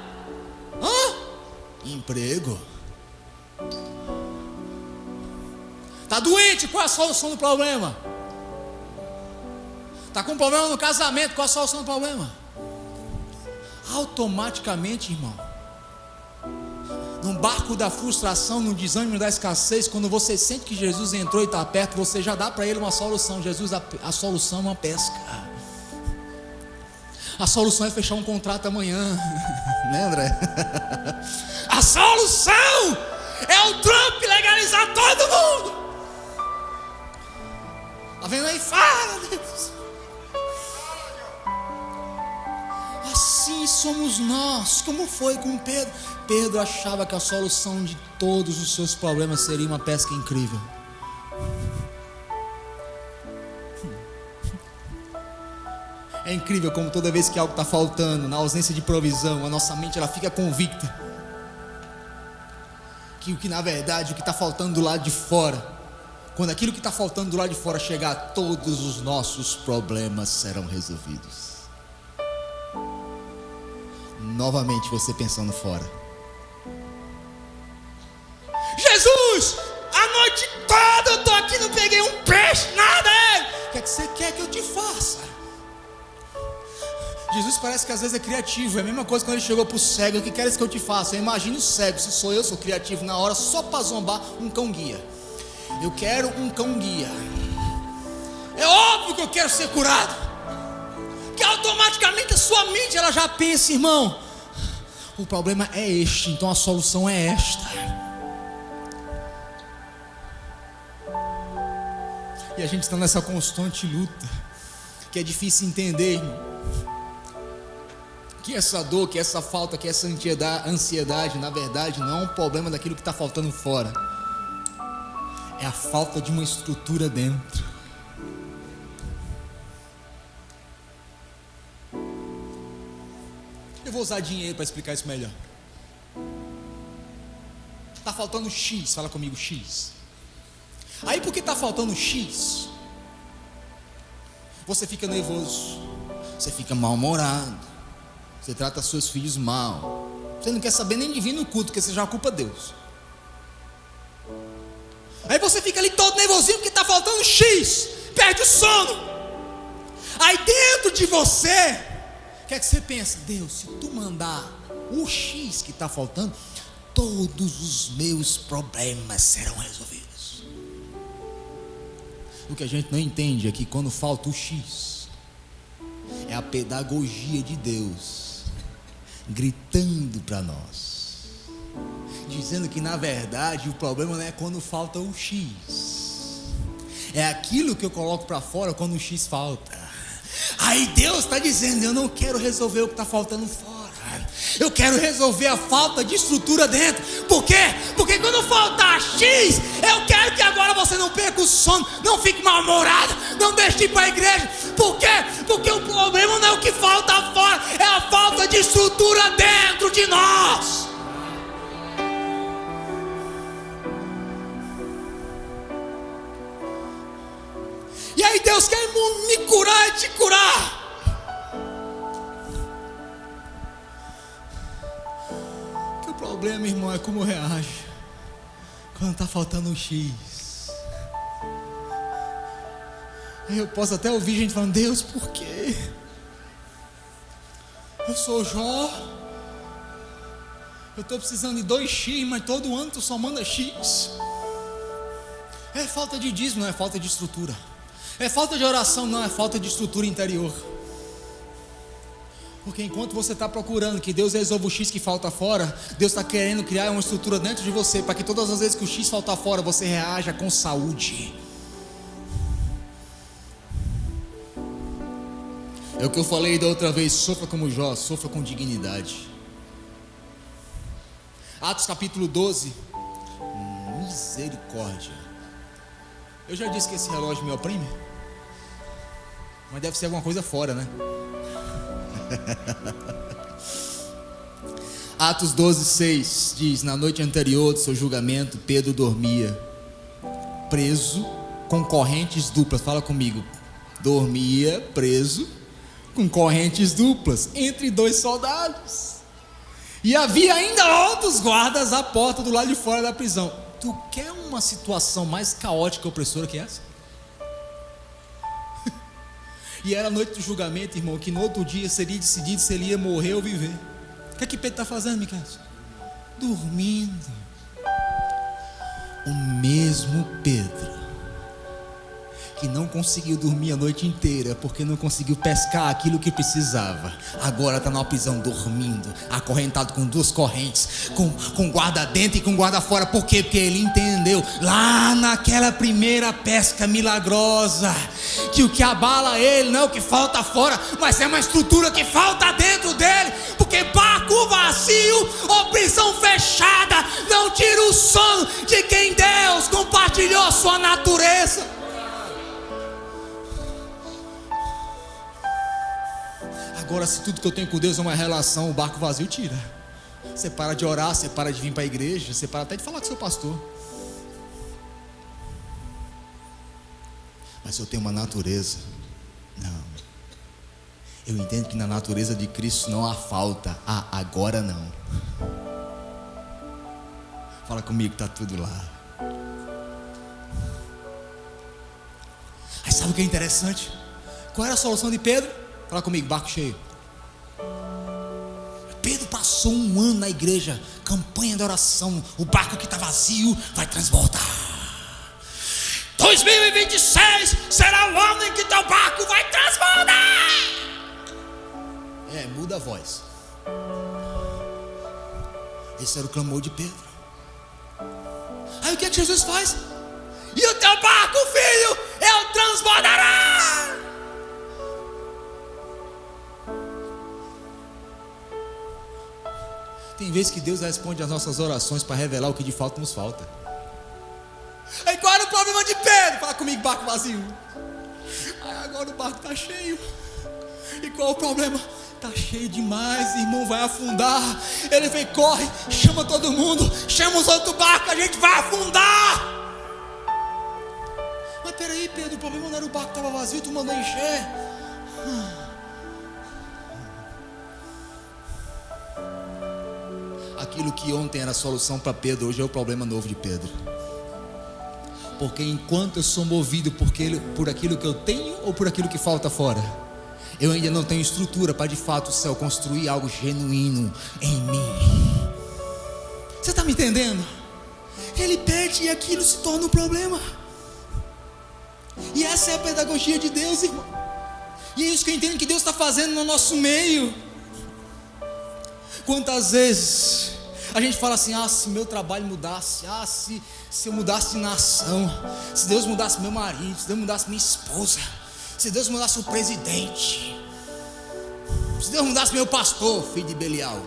Emprego. Está doente, qual é a solução do problema? Está com problema no casamento, qual é a solução do problema? Automaticamente, irmão, no barco da frustração, no desânimo da escassez, quando você sente que Jesus entrou e está perto, você já dá para ele uma solução. Jesus, a solução é uma pesca. A solução é fechar um contrato amanhã. Né, André? A solução é o Trump legalizar todo mundo. Tá vendo aí? Fala, Deus. Assim somos nós. Como foi com Pedro? Pedro achava que a solução de todos os seus problemas seria uma pesca incrível. É incrível como toda vez que algo está faltando, na ausência de provisão, a nossa mente ela fica convicta que o que na verdade, o que está faltando do lado de fora, quando aquilo que está faltando do lado de fora chegar, todos os nossos problemas serão resolvidos. Novamente você pensando fora. Jesus, a noite toda eu estou aqui, não peguei um peixe, nada. O que é que você quer que eu te faça? Jesus parece que às vezes é criativo. É a mesma coisa quando ele chegou para o cego: o que queres que eu te faça? Eu imagino o cego, se sou eu, sou criativo na hora, só para zombar, um cão guia. Eu quero um cão guia. É óbvio que eu quero ser curado, que automaticamente a sua mente ela já pensa: irmão, o problema é este, então a solução é esta. E a gente está nessa constante luta, que é difícil entender, irmão, que essa dor, que essa falta, que essa ansiedade, na verdade, não é um problema daquilo que está faltando fora. É a falta de uma estrutura dentro. Eu vou usar dinheiro para explicar isso melhor. Está faltando X, fala comigo, X. Aí porque está faltando X, você fica nervoso, você fica mal-humorado, você trata seus filhos mal, você não quer saber nem de vir no culto, porque você já culpa Deus. Aí você fica ali todo nervosinho porque está faltando X, perde o sono. Aí dentro de você, o que é que você pensa? Deus, se tu mandar o X que está faltando, todos os meus problemas serão resolvidos. O que a gente não entende é que quando falta o X, é a pedagogia de Deus gritando para nós, dizendo que na verdade o problema não é quando falta o X, é aquilo que eu coloco para fora quando o X falta. Aí Deus está dizendo: eu não quero resolver o que está faltando fora, eu quero resolver a falta de estrutura dentro. Por quê? Porque quando faltar X, eu quero que agora você não perca o sono, não fique mal-humorado, não deixe de ir para a igreja. Por quê? Porque o problema não é o que falta fora, é a falta de estrutura dentro de nós. E aí Deus quer me curar e te curar. Que o problema, irmão, é como reage quando está faltando um X. Aí eu posso até ouvir gente falando: Deus, por quê? Eu sou Jó, eu estou precisando de 2x, mas todo ano tu só manda X. É falta de dízimo, não é falta de estrutura. É falta de oração, não é falta de estrutura interior. Porque enquanto você está procurando que Deus resolva o X que falta fora, Deus está querendo criar uma estrutura dentro de você, para que todas as vezes que o X faltar fora, você reaja com saúde. É o que eu falei da outra vez: sofra como Jó, sofra com dignidade. Atos capítulo 12. Misericórdia. Eu já disse que esse relógio me oprime, mas deve ser alguma coisa fora, né? Atos 12:6 diz: na noite anterior do seu julgamento, Pedro dormia preso com correntes duplas. Fala comigo: dormia preso com correntes duplas entre 2 soldados, e havia ainda outros guardas à porta do lado de fora da prisão. Tu quer uma situação mais caótica e opressora que essa? E era a noite do julgamento, irmão, que no outro dia seria decidido se ele ia morrer ou viver. O que é que Pedro está fazendo, Miquel? Dormindo. O mesmo Pedro que não conseguiu dormir a noite inteira porque não conseguiu pescar aquilo que precisava, agora está numa prisão dormindo, acorrentado com 2 correntes, com guarda dentro e com guarda fora. Por quê? Porque ele entendeu lá naquela primeira pesca milagrosa que o que abala ele não é o que falta fora, mas é uma estrutura que falta dentro dele. Porque barco vazio ou prisão fechada não tira o sono de quem Deus compartilhou sua natureza. Agora, se tudo que eu tenho com Deus é uma relação, o barco vazio tira. Você para de orar, você para de vir para a igreja, você para até de falar com seu pastor. Mas se eu tenho uma natureza, não. Eu entendo que na natureza de Cristo não há falta. Agora não. Fala comigo, está tudo lá. Aí sabe o que é interessante? Qual era a solução de Pedro? Fala comigo: barco cheio. Pedro passou um ano na igreja, campanha de oração. O barco que está vazio vai transbordar. 2026 será o ano em que teu barco vai transbordar. Muda a voz. Esse era o clamor de Pedro. Aí o que é que Jesus faz? E o teu barco, filho, eu transbordará. Tem vezes que Deus responde às nossas orações para revelar o que de fato nos falta. Aí qual era o problema de Pedro? Fala comigo: barco vazio. Aí agora o barco está cheio. E qual o problema? Está cheio demais, irmão, vai afundar. Ele vem, corre, chama todo mundo, chama os outros barcos, a gente vai afundar. Mas peraí, Pedro, o problema não era o barco que estava vazio, tu mandou encher. Aquilo que ontem era a solução para Pedro, hoje é o problema novo de Pedro. Porque enquanto eu sou movido por aquilo que eu tenho ou por aquilo que falta fora, eu ainda não tenho estrutura para de fato o céu construir algo genuíno em mim. Você está me entendendo? Ele pede e aquilo se torna um problema. E essa é a pedagogia de Deus, irmão. E é isso que eu entendo que Deus está fazendo no nosso meio. Quantas vezes a gente fala assim: se meu trabalho mudasse, se eu mudasse de nação, se Deus mudasse meu marido, se Deus mudasse minha esposa, se Deus mudasse o presidente, se Deus mudasse meu pastor, filho de Belial.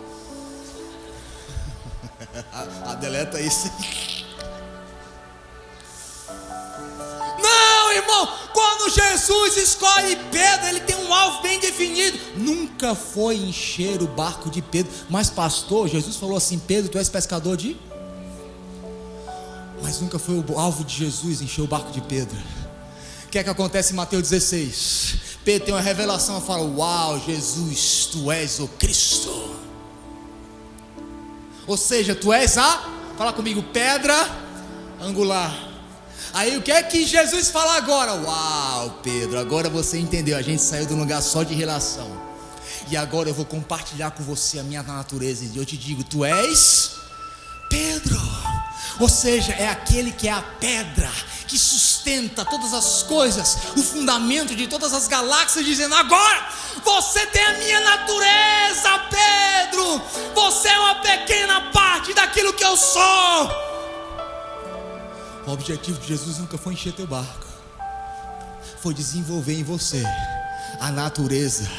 Deleta isso. Não, irmão, quando Jesus escolhe Pedro, ele tem um alvo bem definido. Nunca foi encher o barco de Pedro. Mas pastor, Jesus falou assim: Pedro, tu és pescador de... Mas nunca foi o alvo de Jesus encher o barco de Pedro. O que é que acontece em Mateus 16? Pedro tem uma revelação e fala: uau, Jesus, tu és o Cristo. Ou seja, tu és fala comigo, pedra angular. Aí o que é que Jesus fala agora? Uau, Pedro, agora você entendeu. A gente saiu de um lugar só de relação, e agora eu vou compartilhar com você a minha natureza. E eu te digo, tu és Pedro. Ou seja, é aquele que é a pedra que sustenta todas as coisas, o fundamento de todas as galáxias, dizendo: agora você tem a minha natureza, Pedro. Você é uma pequena parte daquilo que eu sou. O objetivo de Jesus nunca foi encher teu barco, foi desenvolver em você a natureza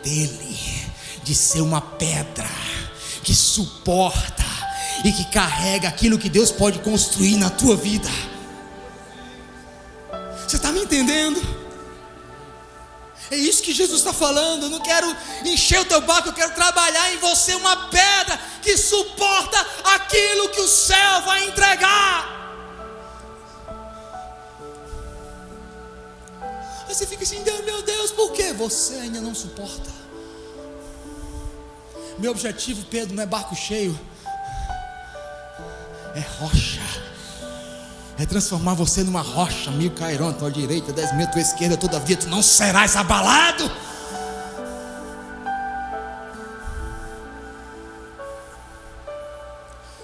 dele, de ser uma pedra que suporta e que carrega aquilo que Deus pode construir na tua vida. Você está me entendendo? É isso que Jesus está falando. Eu não quero encher o teu barco, eu quero trabalhar em você uma pedra que suporta aquilo que o céu vai entregar. Aí você fica assim: meu Deus, por que você ainda não suporta? Meu objetivo, Pedro, não é barco cheio, é rocha. É transformar você numa rocha. 1000 cairão à tua direita, 10.000 à tua esquerda, todavia tu não serás abalado.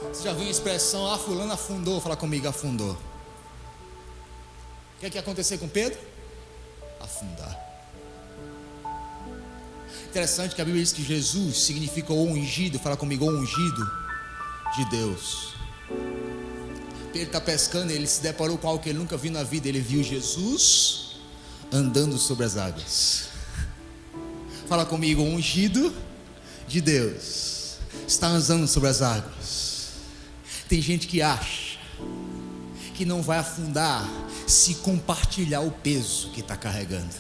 Você já viu a expressão: fulano afundou? Fala comigo, afundou. O que é que ia acontecer com Pedro? Afundar. Interessante que a Bíblia diz que Jesus significa o ungido. Fala comigo, o ungido de Deus. Ele está pescando e ele se deparou com algo que ele nunca viu na vida. Ele viu Jesus andando sobre as águas. Fala comigo, o ungido de Deus está andando sobre as águas. Tem gente que acha que não vai afundar se compartilhar o peso que está carregando.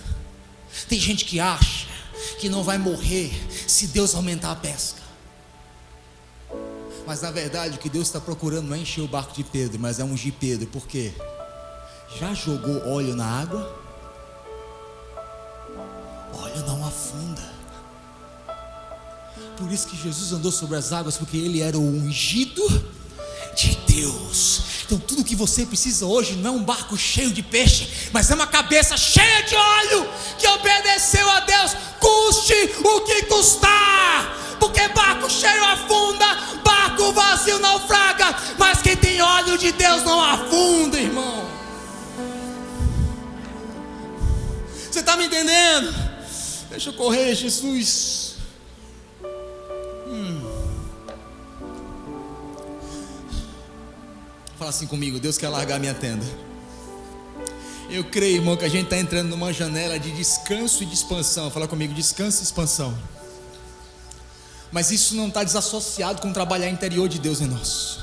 Tem gente que acha que não vai morrer se Deus aumentar a pesca. Mas na verdade o que Deus está procurando não é encher o barco de Pedro, mas é ungir Pedro. Por quê? Já jogou óleo na água? Óleo não afunda. Por isso que Jesus andou sobre as águas, porque ele era o ungido de Deus. Então tudo que você precisa hoje não é um barco cheio de peixe, mas é uma cabeça cheia de óleo, que obedeceu a Deus, custe o que custar. Porque barco cheio afunda, barco vazio naufraga, mas quem tem óleo de Deus não afunda, irmão. Você está me entendendo? Deixa eu correr, Jesus. Fala assim comigo: Deus quer largar minha tenda. Eu creio, irmão, que a gente está entrando numa janela de descanso e de expansão. Fala comigo, descanso e expansão. Mas isso não está desassociado com o trabalhar interior de Deus em nós.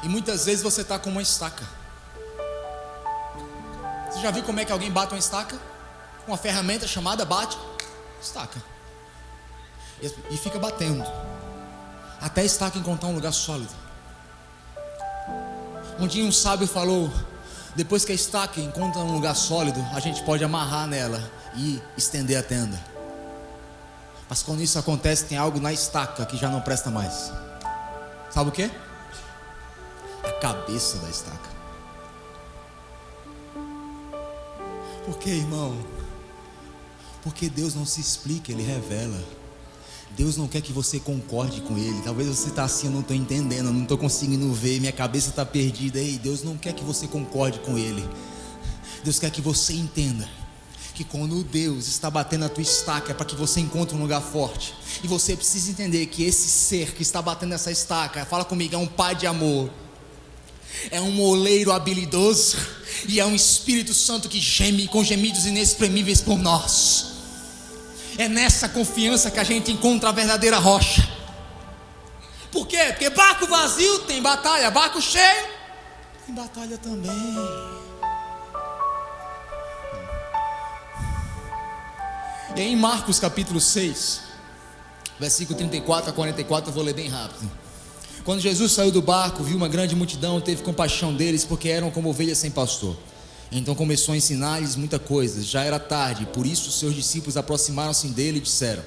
E muitas vezes você está com uma estaca. Você já viu como é que alguém bate uma estaca? Uma ferramenta chamada bate estaca. E fica batendo até a estaca encontrar um lugar sólido. Um dia um sábio falou: depois que a estaca encontra um lugar sólido, a gente pode amarrar nela e estender a tenda. Mas quando isso acontece, tem algo na estaca que já não presta mais. Sabe o que? A cabeça da estaca. Por quê, irmão? Porque Deus não se explica, Ele revela. Deus não quer que você concorde com Ele. Talvez você está assim: eu não estou entendendo, eu não estou conseguindo ver, minha cabeça está perdida. Ei, Deus não quer que você concorde com Ele. Deus quer que você entenda que quando Deus está batendo a tua estaca é para que você encontre um lugar forte. E você precisa entender que esse ser que está batendo essa estaca, fala comigo, é um pai de amor, é um oleiro habilidoso, e é um Espírito Santo que geme com gemidos inexprimíveis por nós. É nessa confiança que a gente encontra a verdadeira rocha. Por quê? Porque barco vazio tem batalha, barco cheio tem batalha também. E aí em Marcos capítulo 6, versículo 34 a 44, eu vou ler bem rápido. Quando Jesus saiu do barco, viu uma grande multidão, teve compaixão deles, porque eram como ovelhas sem pastor. Então começou a ensinar-lhes muita coisa. Já era tarde, por isso os seus discípulos aproximaram-se dele e disseram: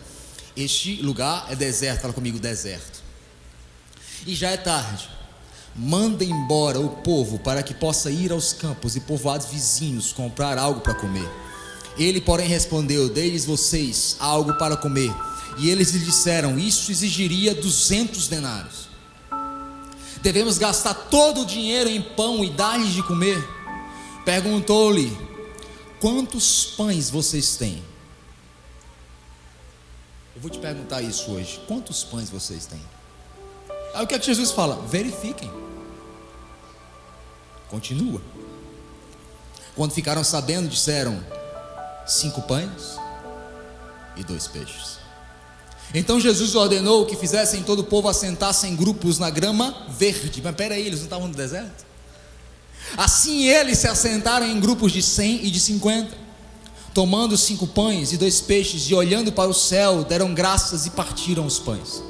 este lugar é deserto. Fala comigo, deserto. E já é tarde. Manda embora o povo para que possa ir aos campos e povoados vizinhos comprar algo para comer. Ele, porém, respondeu: dei-lhes vocês algo para comer. E eles lhe disseram: isso exigiria 200 denários. Devemos gastar todo o dinheiro em pão e dar-lhes de comer? Perguntou-lhe: quantos pães vocês têm? Eu vou te perguntar isso hoje: quantos pães vocês têm? Aí o que é que Jesus fala? Verifiquem. Continua. Quando ficaram sabendo, disseram: 5 pães e 2 peixes. Então Jesus ordenou que fizessem todo o povo assentar-se em grupos na grama verde. Mas peraí, eles não estavam no deserto? Assim eles se assentaram em grupos de 100 e de 50, tomando 5 pães e 2 peixes, e olhando para o céu, deram graças e partiram os pães.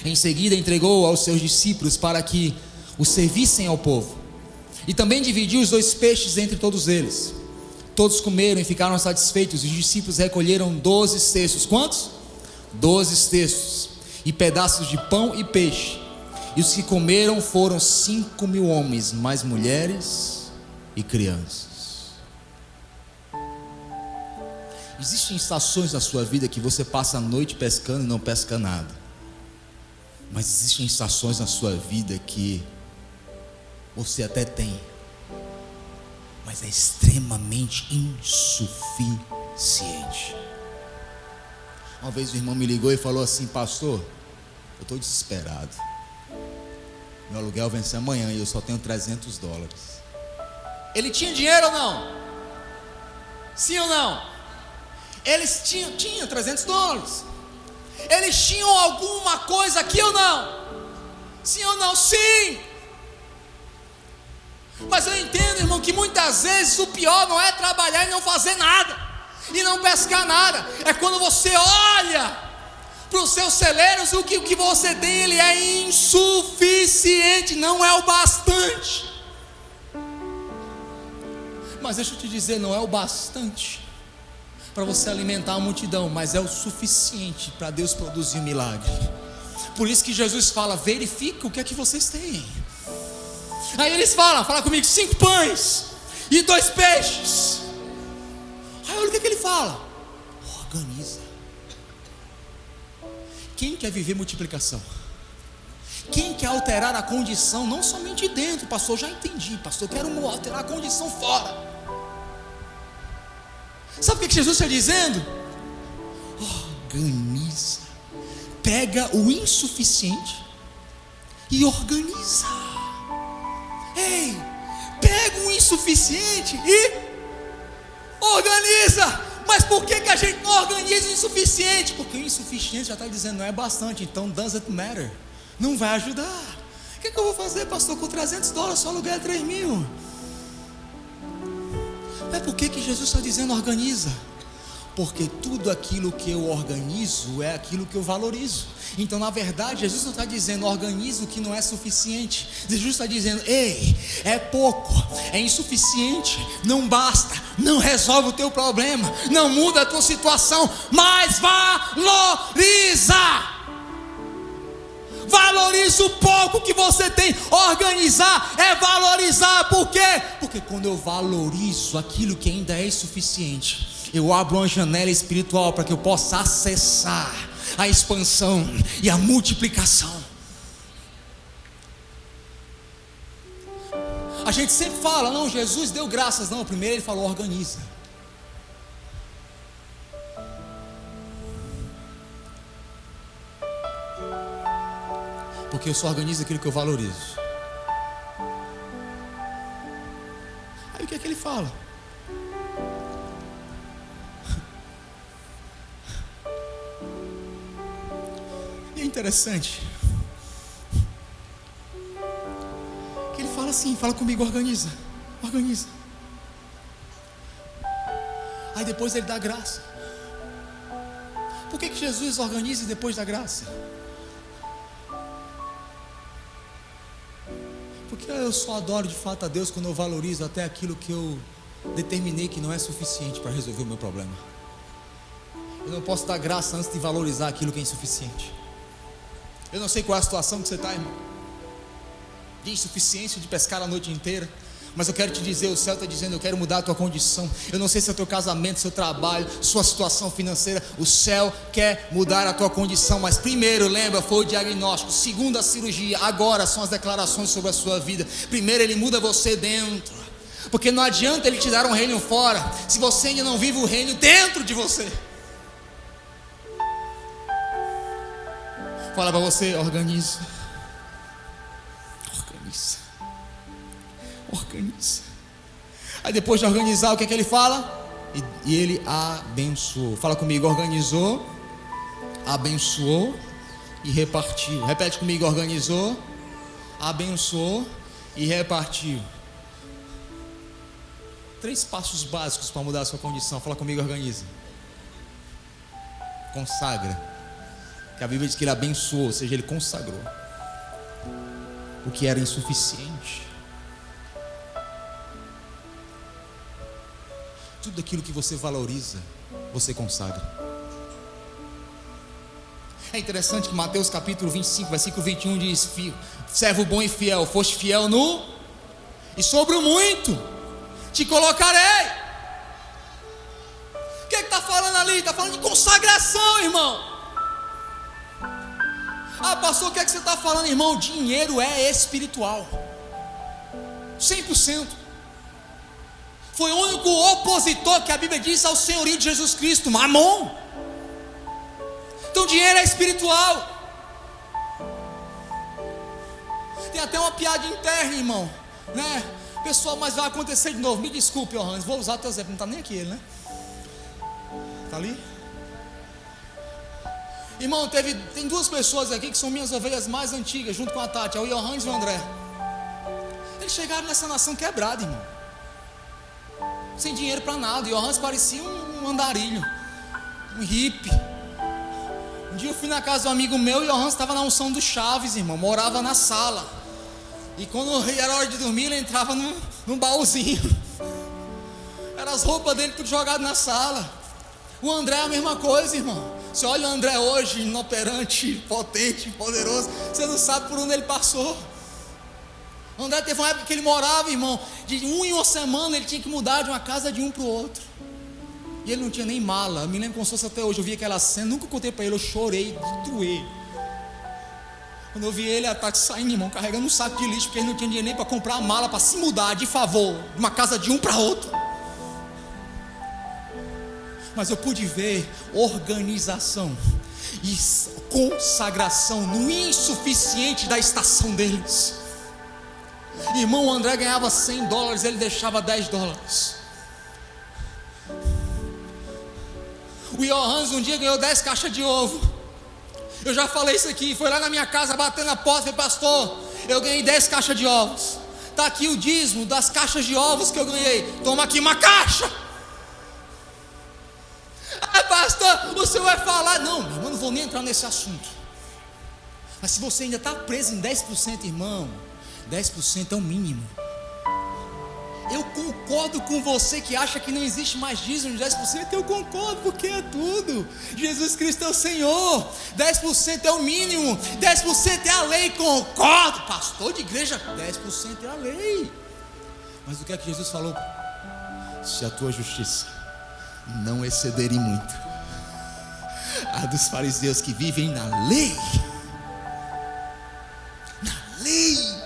Em seguida entregou aos seus discípulos para que os servissem ao povo, e também dividiu os 2 peixes entre todos eles. Todos comeram e ficaram satisfeitos. Os discípulos recolheram 12 cestos. Quantos? 12 cestos e pedaços de pão e peixe. E os que comeram foram 5.000 homens, mais mulheres e crianças. Existem estações na sua vida que você passa a noite pescando e não pesca nada. Mas existem estações na sua vida que você até tem, mas é extremamente insuficiente. Uma vez o irmão me ligou e falou assim: pastor, eu estou desesperado. Meu aluguel vence amanhã e eu só tenho $300. Ele tinha dinheiro ou não? Sim ou não? Eles tinha $300. Eles tinham alguma coisa aqui ou não? Sim ou não? Sim. Mas eu entendo, irmão, que muitas vezes o pior não é trabalhar e não fazer nada, e não pescar nada. É quando você olha para os seus celeiros, o que você tem, ele é insuficiente, não é o bastante. Mas deixa eu te dizer, não é o bastante para você alimentar a multidão, mas é o suficiente para Deus produzir um milagre. Por isso que Jesus fala: verifica o que é que vocês têm. Aí eles falam, fala comigo, 5 pães e 2 peixes. Aí olha o que ele fala: organiza. Quem quer viver multiplicação? Quem quer alterar a condição, não somente dentro? Pastor, já entendi, pastor, eu quero alterar a condição fora. Sabe o que Jesus está dizendo? Organiza. Pega o insuficiente e organiza. Ei, pega o insuficiente e organiza. Mas por que a gente não organiza o insuficiente? Porque o insuficiente já está dizendo: não é bastante, então doesn't matter, não vai ajudar. O que eu vou fazer, pastor, com $300, só aluguel é 3.000? Mas por que Jesus está dizendo organiza? Porque tudo aquilo que eu organizo é aquilo que eu valorizo. Então, na verdade, Jesus não está dizendo organiza o que não é suficiente. Jesus está dizendo: ei, é pouco, é insuficiente, não basta, não resolve o teu problema, não muda a tua situação, mas valoriza. Valoriza o pouco que você tem. Organizar é valorizar. Por quê? Porque quando eu valorizo aquilo que ainda é insuficiente, eu abro uma janela espiritual para que eu possa acessar a expansão e a multiplicação. A gente sempre fala: não, Jesus deu graças. Não, primeiro ele falou: organiza. Porque eu só organizo aquilo que eu valorizo. Aí o que é que ele fala? E é interessante que ele fala assim: fala comigo, organiza, organiza. Aí depois ele dá graça. Por que Jesus organiza e depois dá graça? Porque eu só adoro de fato a Deus quando eu valorizo até aquilo que eu determinei que não é suficiente para resolver o meu problema. Eu não posso dar graça antes de valorizar aquilo que é insuficiente. Eu não sei qual é a situação que você está, irmão, de insuficiência de pescar a noite inteira, mas eu quero te dizer, o céu está dizendo: eu quero mudar a tua condição. Eu não sei se é o teu casamento, seu trabalho, sua situação financeira. O céu quer mudar a tua condição, mas primeiro, lembra, foi o diagnóstico. Segundo, a cirurgia. Agora são as declarações sobre a sua vida. Primeiro, Ele muda você dentro, porque não adianta Ele te dar um reino fora, se você ainda não vive o reino dentro de você. Fala para você: organiza. Organiza. Aí depois de organizar, o que é que Ele fala? E Ele abençoou. Fala comigo: organizou, abençoou e repartiu. Repete comigo: organizou, abençoou e repartiu. 3 passos básicos para mudar a sua condição. Fala comigo: organiza, consagra. Que a Bíblia diz que Ele abençoou, ou seja, Ele consagrou o que era insuficiente. Tudo aquilo que você valoriza, você consagra. É interessante que Mateus capítulo 25, versículo 21 diz: servo bom e fiel, foste fiel no, e sobre o muito te colocarei. O que está falando ali? Está falando de consagração, irmão. Ah, pastor, o que é que você está falando, irmão? Dinheiro é espiritual, 100%. Foi o único opositor que a Bíblia diz ao senhorio de Jesus Cristo: Mamon. Então dinheiro é espiritual. Tem até uma piada interna, irmão, né? Pessoal, mas vai acontecer de novo. Me desculpe, Hans, vou usar o teu exemplo. Não está nem aqui ele, né? Está ali? Irmão, tem 2 pessoas aqui que são minhas ovelhas mais antigas, junto com a Tati, é o Johannes e o André. Eles chegaram nessa nação quebrada, irmão, sem dinheiro para nada. E o Johannes parecia um andarilho, um hippie. Um dia eu fui na casa de um amigo meu e o Johannes estava na unção do Chaves, irmão, morava na sala. E quando era hora de dormir, ele entrava num baúzinho. Eram as roupas dele tudo jogado na sala. O André é a mesma coisa, irmão. Você olha o André hoje, inoperante, potente, poderoso, você não sabe por onde ele passou. O André teve uma época que ele morava, irmão, de 1 em 1 semana ele tinha que mudar de uma casa de um para o outro. E ele não tinha nem mala. Eu me lembro como se fosse até hoje. Eu vi aquela cena, nunca contei para ele, eu chorei de doer. Quando eu vi ele, a Tati saindo, irmão, carregando um saco de lixo, porque ele não tinha dinheiro nem para comprar a mala, para se mudar de favor, de uma casa de um para outro. Mas eu pude ver organização e consagração no insuficiente da estação deles. Irmão, o André ganhava $100, ele deixava $10. O Johannes um dia ganhou 10 caixas de ovo. Eu já falei isso aqui, foi lá na minha casa, batendo na porta, falei: pastor, eu ganhei 10 caixas de ovos. Está aqui o dízimo das caixas de ovos que eu ganhei. Toma aqui uma caixa. Ah, pastor, o senhor vai falar? Não, meu irmão, não vou nem entrar nesse assunto. Mas se você ainda está preso em 10%, irmão, 10% é o mínimo. Eu concordo com você que acha que não existe mais dízimo de 10%. Eu concordo, porque é tudo. Jesus Cristo é o Senhor. 10% é o mínimo. 10% é a lei. Concordo, pastor de igreja. 10% é a lei. Mas o que é que Jesus falou? Se a tua justiça não exceder em muito a dos fariseus que vivem na lei. Na lei.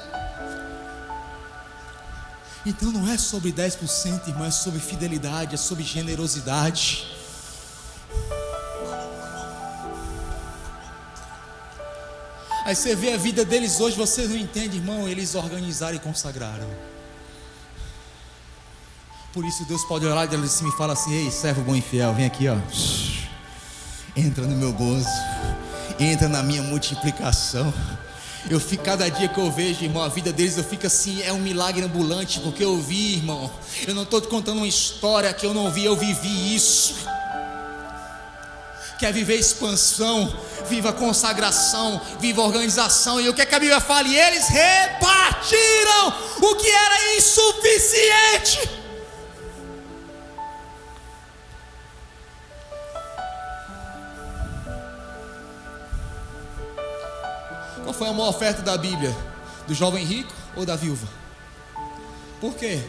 Então não é sobre 10%, irmão, é sobre fidelidade, é sobre generosidade. Aí você vê a vida deles hoje, você não entende, irmão, eles organizaram e consagraram. Por isso Deus pode orar de cima e fala assim: ei, servo bom e fiel, vem aqui, ó. Entra no meu gozo, entra na minha multiplicação. Eu fico, cada dia que eu vejo, irmão, a vida deles, eu fico assim, é um milagre ambulante, porque eu vi, irmão. Eu não estou te contando uma história que eu não vi, eu vivi isso. Quer viver expansão, viva consagração, viva organização. E o que é que a Bíblia fala? E eles repartem. repartiram o que era insuficiente. Qual foi a maior oferta da Bíblia? Do jovem rico ou da viúva? Por quê?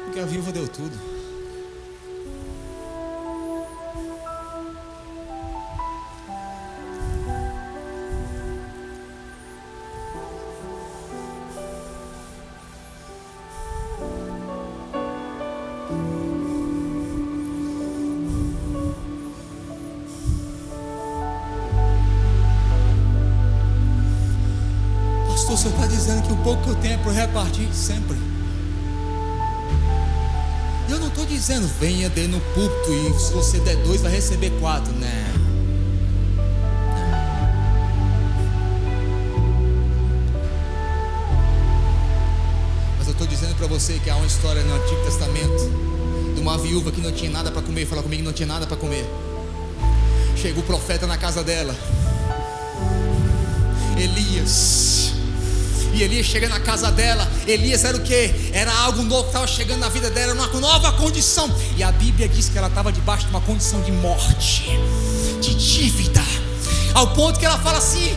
Porque a viúva deu tudo. O Senhor está dizendo que o pouco que eu tenho é para repartir sempre. Eu não estou dizendo venha dê no púlpito e se você der 2 vai receber 4, né? Mas eu estou dizendo para você que há uma história no Antigo Testamento de uma viúva que não tinha nada para comer. Fala comigo, não tinha nada para comer. Chegou o profeta na casa dela, Elias. E Elias chega na casa dela. Elias era o quê? Era algo novo que estava chegando na vida dela, uma nova condição. E a Bíblia diz que ela estava debaixo de uma condição de morte, de dívida, ao ponto que ela fala assim: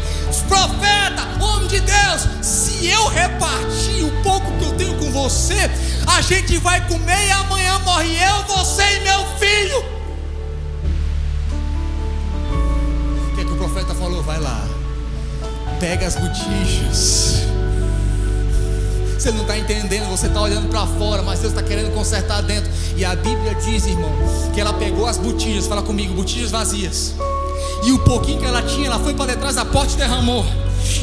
profeta, homem de Deus, se eu repartir o pouco que eu tenho com você, a gente vai comer e amanhã morre eu, você e meu filho. O que é que o profeta falou? Vai lá, pega as botijas. Você não está entendendo, você está olhando para fora, mas Deus está querendo consertar dentro. E a Bíblia diz, irmão, que ela pegou as botijas, fala comigo, botijas vazias. E o pouquinho que ela tinha, ela foi para detrás da porta e derramou.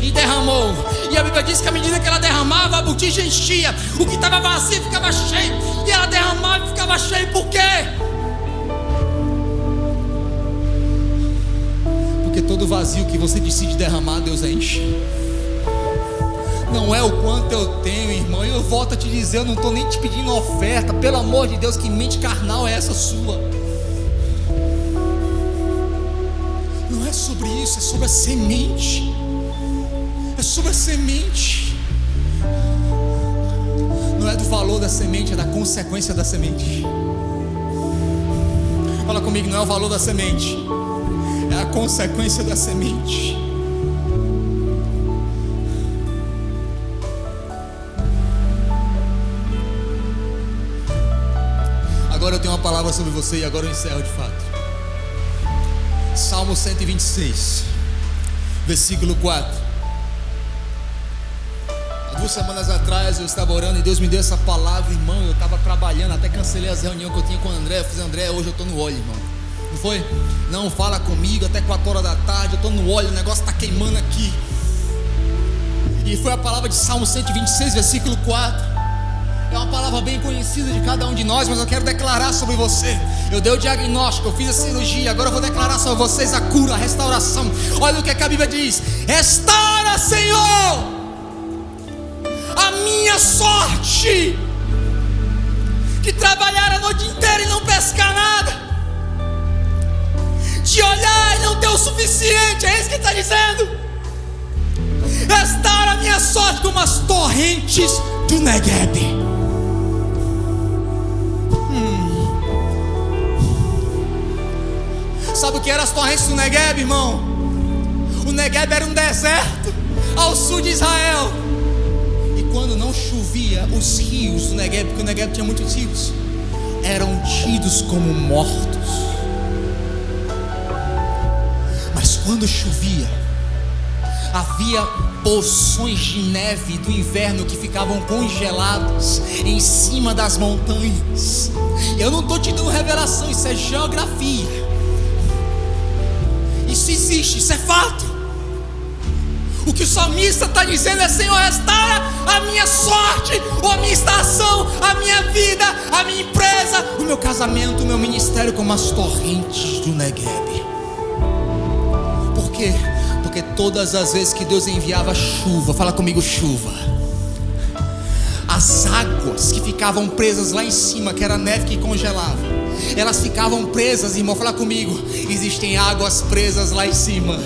E derramou. E a Bíblia diz que à medida que ela derramava, a botija enchia. O que estava vazio ficava cheio. E ela derramava e ficava cheio. Por quê? Porque todo vazio que você decide derramar, Deus enche. Não é o quanto eu tenho, irmão. E eu volto a te dizer, eu não estou nem te pedindo oferta. Pelo amor de Deus, que mente carnal é essa sua? Não é sobre isso, é sobre a semente. É sobre a semente. Não é do valor da semente, é da consequência da semente. Fala comigo, não é o valor da semente, é a consequência da semente. Agora eu tenho uma palavra sobre você e agora eu encerro de fato. Salmo 126, versículo 4. Há 2 semanas atrás eu estava orando e Deus me deu essa palavra, irmão. Eu estava trabalhando, até cancelei as reuniões que eu tinha com o André. Eu fiz, André, hoje eu estou no óleo, irmão. Não foi? Não, fala comigo até 4 horas da tarde. Eu estou no óleo, o negócio está queimando aqui. E foi a palavra de Salmo 126, versículo 4. É uma palavra bem conhecida de cada um de nós, mas eu quero declarar sobre você. Eu dei o diagnóstico, eu fiz a cirurgia, agora eu vou declarar sobre vocês a cura, a restauração. Olha o que a Bíblia diz: restaura, Senhor, a minha sorte, de trabalhar a noite inteira e não pescar nada, de olhar e não ter o suficiente. É isso que ele está dizendo. Restaura a minha sorte como as torrentes do Negueb. Sabe o que eram as torrentes do Negueb, irmão? O Negueb era um deserto ao sul de Israel. E quando não chovia, os rios do Negueb, porque o Negueb tinha muitos rios, eram tidos como mortos. Mas quando chovia, havia poções de neve do inverno que ficavam congelados em cima das montanhas. Eu não estou te dando revelação, isso é geografia. Isso existe, isso é fato. O que o salmista está dizendo é: Senhor, restaura a minha sorte, a minha estação, a minha vida, a minha empresa, o meu casamento, o meu ministério, como as torrentes do Negueb. Por quê? Porque todas as vezes que Deus enviava chuva, fala comigo, chuva, as águas que ficavam presas lá em cima, que era a neve que congelava, elas ficavam presas, irmão, fala comigo, existem águas presas lá em cima.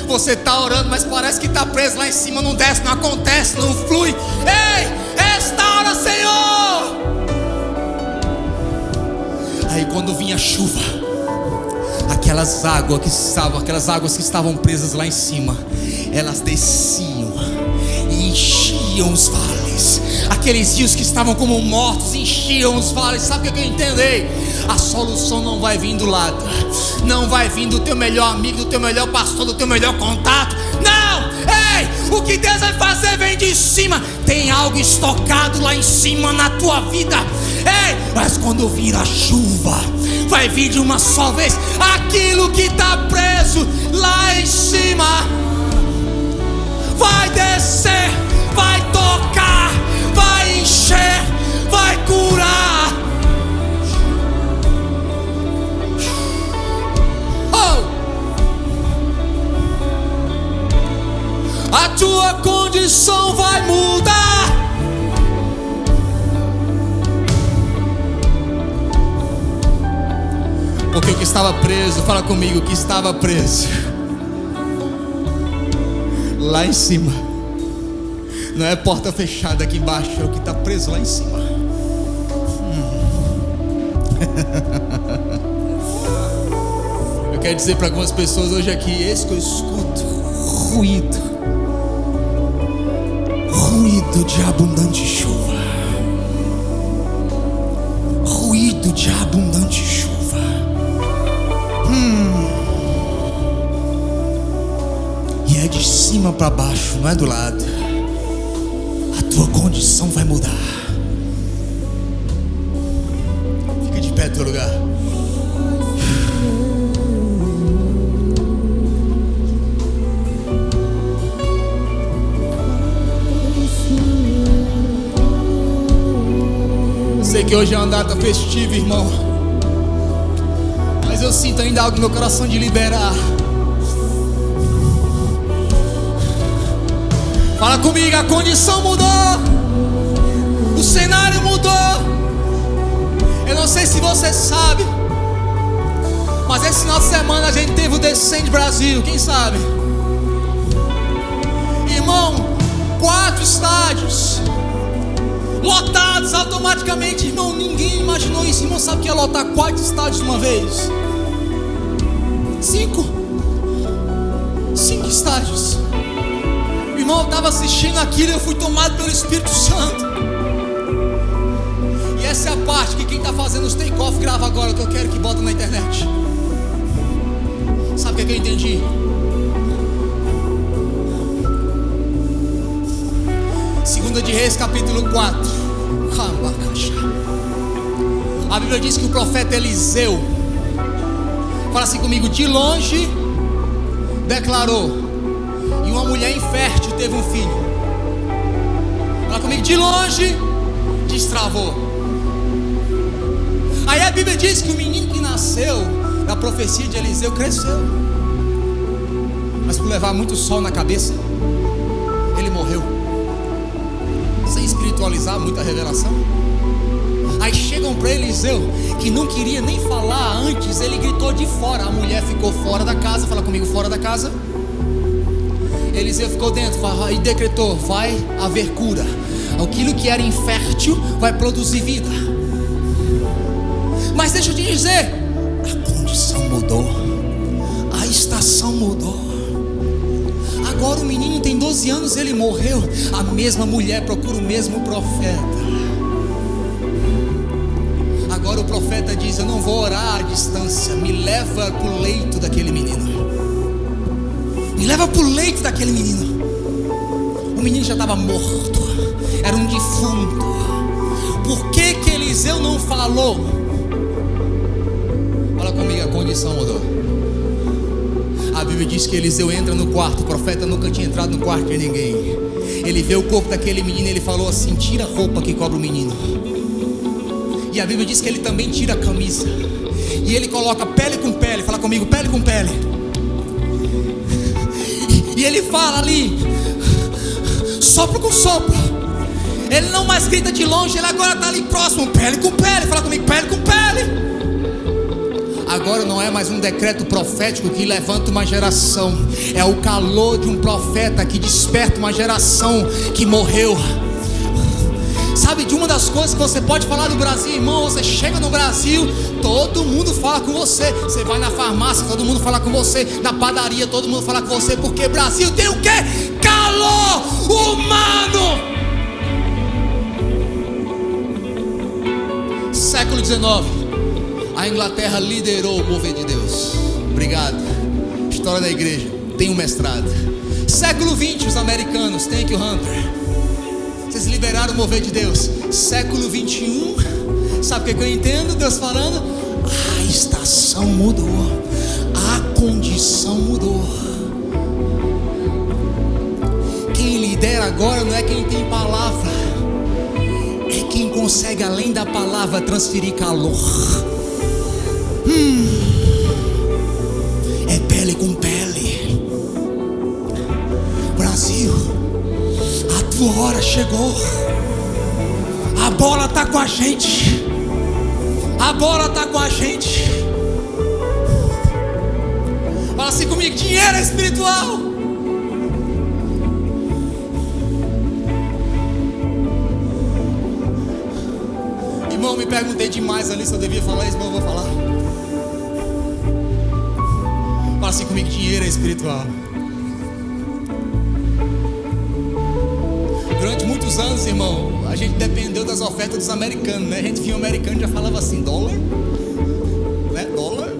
Você está orando, mas parece que está preso lá em cima, não desce, não acontece, não flui. Ei, restaura, Senhor. Aí quando vinha a chuva, aquelas águas que estavam presas lá em cima, elas desciam e enchiam os vales. Aqueles rios que estavam como mortos enchiam os vales. Sabe o que eu entendei? A solução não vai vir do lado, não vai vir do teu melhor amigo, do teu melhor pastor, do teu melhor contato. Não! Ei, o que Deus vai fazer vem de cima. Tem algo estocado lá em cima na tua vida. Ei, mas quando vir a chuva, vai vir de uma só vez. Aquilo que está preso lá em cima vai descer, vai tocar, vai encher, vai curar. Oh! A tua condição vai mudar. Porque o que estava preso, fala comigo, o que estava preso lá em cima, não é porta fechada aqui embaixo, é o que está preso lá em cima. Eu quero dizer para algumas pessoas hoje aqui, esse que eu escuto, ruído de abundante chuva, ruído de abundante chuva. E é de cima para baixo, não é do lado. A tua condição vai mudar. Fica de pé no teu lugar. Eu sei que hoje é uma data festiva, irmão, mas eu sinto ainda algo no meu coração de liberar. Fala comigo, a condição mudou, o cenário mudou. Eu não sei se você sabe, mas esse final de semana a gente teve o Descende Brasil, quem sabe? Irmão, 4 estádios lotados automaticamente. Irmão, ninguém imaginou isso. Irmão, sabe o que é lotar 4 estádios de uma vez? 5 estádios. Irmão, eu estava assistindo aquilo e eu fui tomado pelo Espírito Santo. E essa é a parte que quem está fazendo os take-off grava agora, que eu quero que bota na internet. Sabe o que eu entendi? Segunda de Reis, capítulo 4. A Bíblia diz que o profeta Eliseu, fala assim comigo, de longe declarou, e uma mulher infértil teve um filho. Fala comigo, de longe destravou. Aí a Bíblia diz que o menino que nasceu da profecia de Eliseu cresceu, mas por levar muito sol na cabeça, ele morreu. Sem espiritualizar muita revelação. Aí chegam para Eliseu, que não queria nem falar antes, ele gritou de fora. A mulher ficou fora da casa, fala comigo, fora da casa. Eliseu ficou dentro e decretou, vai haver cura. Aquilo que era infértil vai produzir vida. Mas deixa eu te dizer, a condição mudou, a estação mudou. Agora o menino tem 12 anos, ele morreu. A mesma mulher procura o mesmo profeta. Agora o profeta diz, eu não vou orar à distância, me leva para o leito daquele menino. Me leva para o leito daquele menino. O menino já estava morto, era um defunto. Por que que Eliseu não falou? Fala comigo, a condição mudou. A Bíblia diz que Eliseu entra no quarto. O profeta nunca tinha entrado no quarto de ninguém. Ele vê o corpo daquele menino e ele falou assim, tira a roupa que cobre o menino. E a Bíblia diz que ele também tira a camisa. E ele coloca pele com pele. Fala comigo, pele com pele. E ele fala ali, sopro com sopro. Ele não mais grita de longe, ele agora está ali próximo, pele com pele. Fala comigo, pele com pele. agora não é mais um decreto profético que levanta uma geração, é o calor de um profeta que desperta uma geração que morreu. Sabe, de uma das coisas que você pode falar do Brasil, irmão, você chega no Brasil, todo mundo fala com você. Você vai na farmácia, todo mundo fala com você. Na padaria, todo mundo fala com você. Porque Brasil tem o quê? Calor humano. Século XIX, a Inglaterra liderou o mover de Deus. Obrigado. História da igreja, tem um mestrado. Século XX, os americanos, thank you Hunter, vocês liberaram o mover de Deus. Século 21, sabe o que eu entendo Deus falando? A estação mudou, a condição mudou. Quem lidera agora não é quem tem palavra, é quem consegue além da palavra transferir calor. É pele com pele. Brasil, a tua hora chegou. A bola tá com a gente. A bola tá com a gente. Fala assim comigo: dinheiro é espiritual. Irmão, me perguntei demais ali se eu devia falar isso, mas eu vou falar. Fala assim comigo: dinheiro é espiritual. Durante muitos anos, irmão, a gente dependeu das ofertas dos americanos, né? A gente via o americano e já falava assim: dólar, né? Dólar.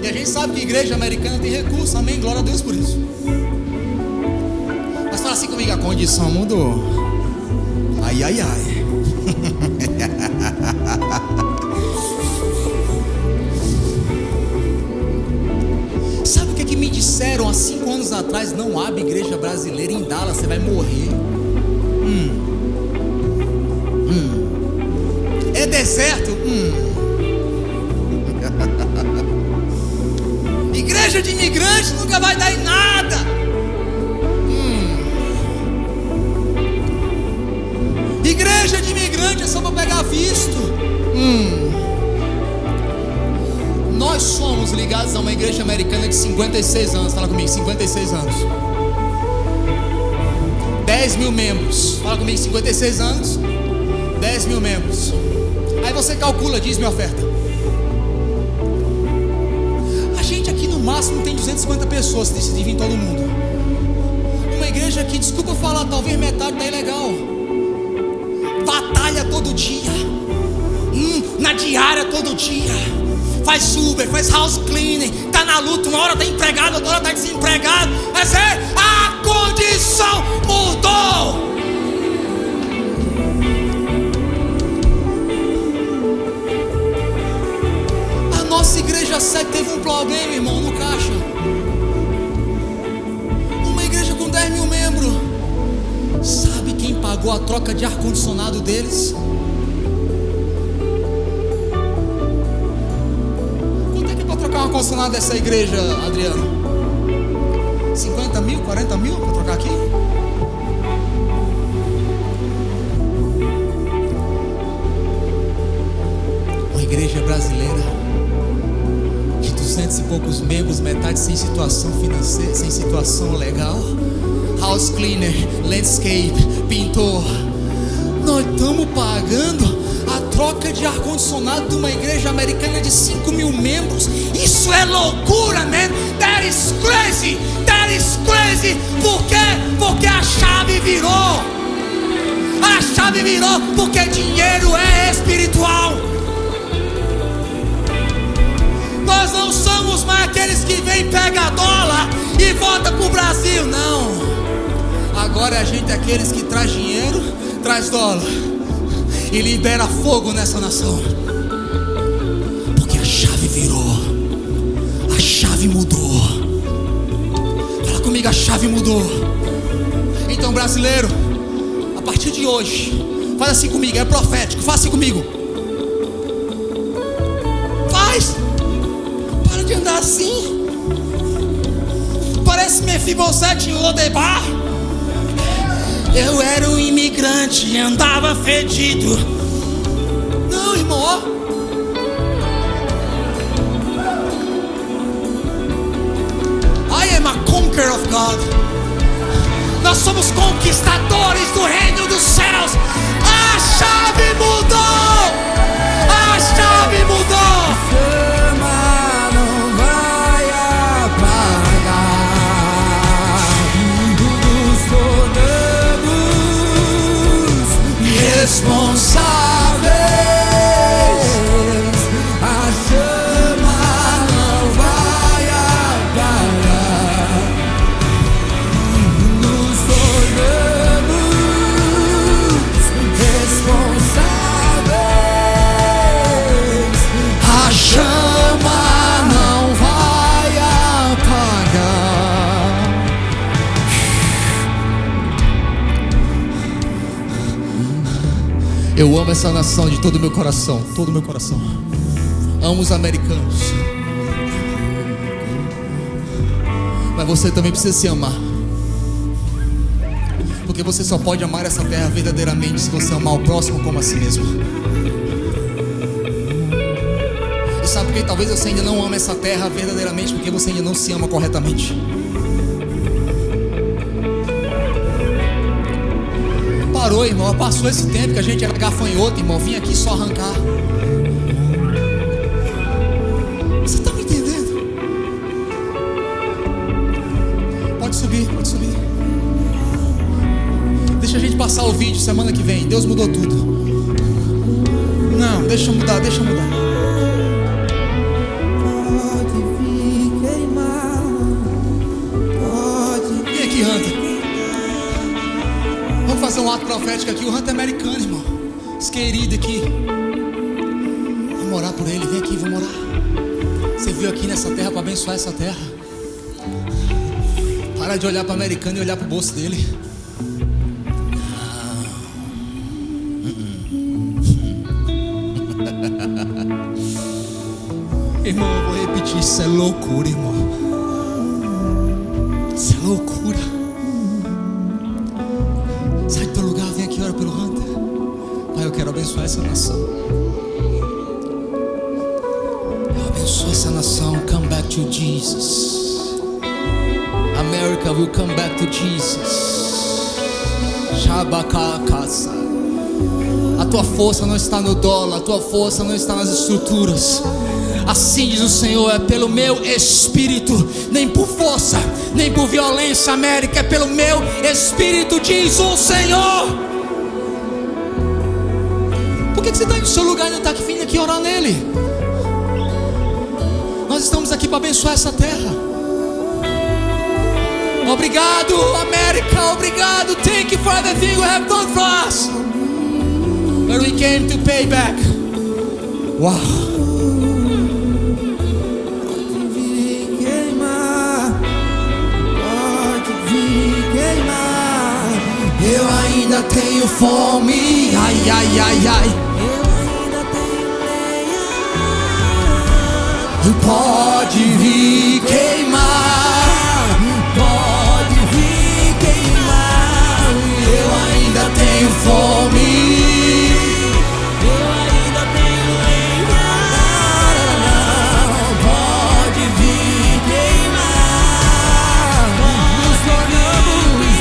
E a gente sabe que a igreja americana tem recursos, amém? Glória a Deus por isso. Mas fala assim comigo: a condição mudou. Ai, ai, ai. Sabe o que me disseram há 5 anos atrás? Não abre igreja brasileira em Dallas, você vai morrer. É deserto. Igreja de imigrante nunca vai dar em nada. Igreja de imigrante é só para pegar visto. Nós somos ligados a uma igreja americana de 56 anos. Fala comigo: 56 anos. 10 mil membros. Fala comigo: 56 anos, 10 mil membros. Aí você calcula, diz minha oferta. A gente aqui no máximo tem 250 pessoas, se decidir vir todo mundo. Uma igreja que, desculpa falar, talvez metade tá ilegal. Batalha todo dia, na diária todo dia. Faz Uber, faz house cleaning, tá na luta, uma hora tá empregado, outra hora tá desempregado. Mas a condição mudou. A nossa igreja sede teve um problema, irmão, no caixa. Uma igreja com 10 mil membros. Sabe quem pagou a troca de ar-condicionado deles? Trocar um ar-condicionado dessa igreja, Adriano? 50 mil, 40 mil para trocar aqui? Uma igreja brasileira de 200 e poucos membros, metade sem situação financeira, sem situação legal. House cleaner, landscape, pintor. Nós estamos pagando a troca de ar-condicionado de uma igreja americana de 5 mil membros. Isso é loucura, man. That is crazy. That is crazy. Por quê? Porque a chave virou. A chave virou porque dinheiro é espiritual. Nós não somos mais aqueles que vêm, pega dólar e volta pro Brasil, não. Agora a gente é aqueles que traz dinheiro, traz dólar e libera fogo nessa nação. Porque a chave virou. A chave mudou. Fala comigo: a chave mudou. Então, brasileiro, a partir de hoje, faz assim comigo, é profético, faz assim comigo. Faz. Para de andar assim. Parece Mefibosete em Lodebar. Eu era um imigrante e andava fedido. Não, irmão, ó. conqueror of God. Nós somos conquistadores do reino dos céus. A chave mudou. A chave mudou. Chama não vai apagar. Nos tornamos responsáveis. A chama não vai apagar. Nos tornamos responsáveis. A chama não vai apagar. Eu amo essa nação de todo o meu coração, todo o meu coração. Amo os americanos. Mas você também precisa se amar. Porque você só pode amar essa terra verdadeiramente se você amar o próximo como a si mesmo. E sabe por que talvez você ainda não ama essa terra verdadeiramente? Porque você ainda não se ama corretamente. Parou, irmão, passou esse tempo que a gente era gafanhoto, irmão. Vinha aqui só arrancar. Você tá me entendendo? Pode subir, pode subir. Deixa a gente passar o vídeo semana que vem. Deus mudou tudo. Não, deixa eu mudar, deixa eu mudar. Pode vir queimar. Pode. Vem aqui, Hunter. Vamos fazer um ato profético aqui. O Hunter é americano, irmão. Esse querido aqui. Vamos orar por ele. Vem aqui, vamos orar. Você veio aqui nessa terra para abençoar essa terra. Para de olhar para o americano e olhar para o bolso dele. Irmão, eu vou repetir. Isso é loucura, irmão. Isso é loucura. Sai do teu lugar, vem aqui e ora pelo Hunter. Pai, eu quero abençoar essa nação. Eu abençoo essa nação. Come back to Jesus. America will come back to Jesus. Shabakakasa. A tua força não está no dólar. A tua força não está nas estruturas. Assim diz o Senhor, é pelo meu espírito, nem por força, nem por violência, América, é pelo meu espírito, diz o Senhor. Por que você está aí no seu lugar e não está aqui vindo aqui orar nele? Nós estamos aqui para abençoar essa terra. Obrigado, América, obrigado. Thank you for everything you have done for us. But we came to pay back. Wow. Eu ainda tenho fome, ai, ai, ai, ai. Eu ainda tenho lenha. Pode vir queimar, pode vir queimar. Eu ainda tenho fome. Eu ainda tenho lenha. Pode vir queimar. Nos tornamos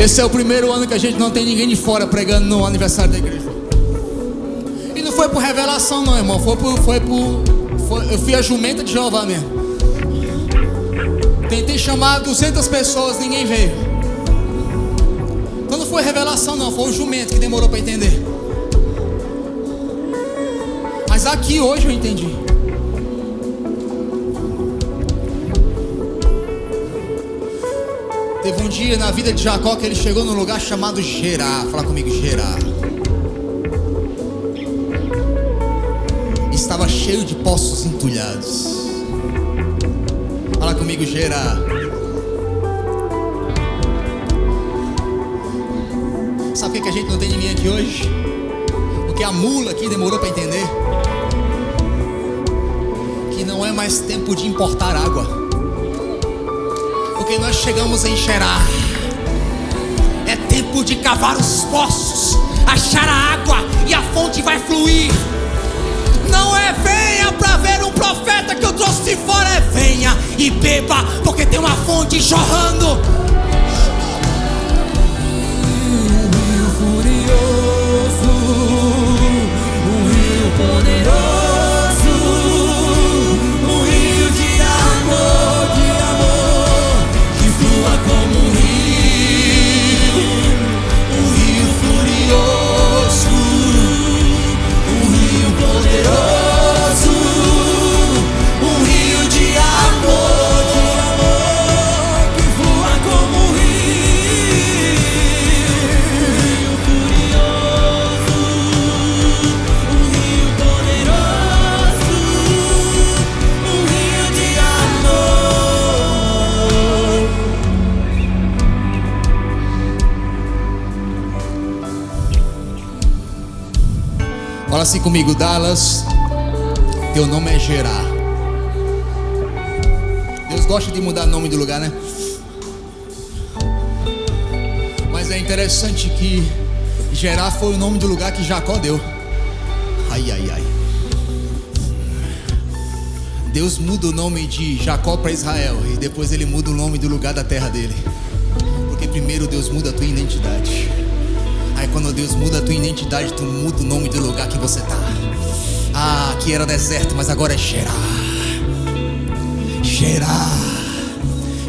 Esse é o primeiro ano que a gente não tem ninguém de fora pregando no aniversário da igreja. E não foi por revelação não, irmão. Eu fui a jumenta de Jeová mesmo. Tentei chamar 200 pessoas, ninguém veio. Então não foi revelação não, foi o jumento que demorou para entender. Mas aqui hoje eu entendi. Teve um dia na vida de Jacó que ele chegou num lugar chamado Gerar. Fala comigo, Gerar. Estava cheio de poços entulhados. Fala comigo, Gerar. Sabe o que a gente não tem ninguém aqui hoje? Porque a mula aqui demorou para entender que não é mais tempo de importar água. Porque nós chegamos em Gerar. É tempo de cavar os poços, achar a água e a fonte vai fluir. Não é venha para ver um profeta que eu trouxe de fora. É venha e beba, porque tem uma fonte jorrando. Um rio furioso, um rio poderoso, um rio de amor, que flua como um rio furioso, um rio poderoso, um rio de amor, que flua como um rio furioso, um rio poderoso, um rio de amor. Fala assim comigo, Dallas. Teu nome é Gerar. Deus gosta de mudar o nome do lugar, né? Mas é interessante que Gerar foi o nome do lugar que Jacó deu. Ai, ai, ai. Deus muda o nome de Jacó para Israel e depois ele muda o nome do lugar da terra dele. Porque primeiro Deus muda a tua identidade. Aí quando Deus muda a tua identidade, tu muda o nome do lugar que você tá. Ah, aqui era deserto, mas agora é Gerar. Gerar.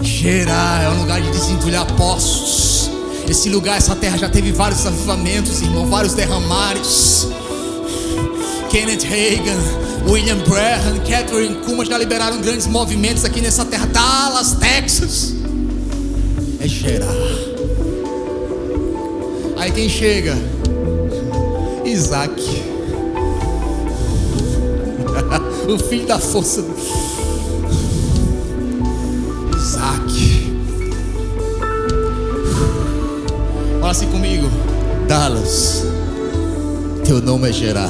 Gerar é um lugar de desentulhar poços. Esse lugar, essa terra já teve vários avivamentos, irmão, vários derramares. Kenneth Hagin, William Branham, Catherine Kuhlman já liberaram grandes movimentos aqui nessa terra. Dallas, Texas. É Gerar. Aí quem chega? Isaac. O filho da força. Isaac. Fala assim comigo, Dallas. Teu nome é Gerar.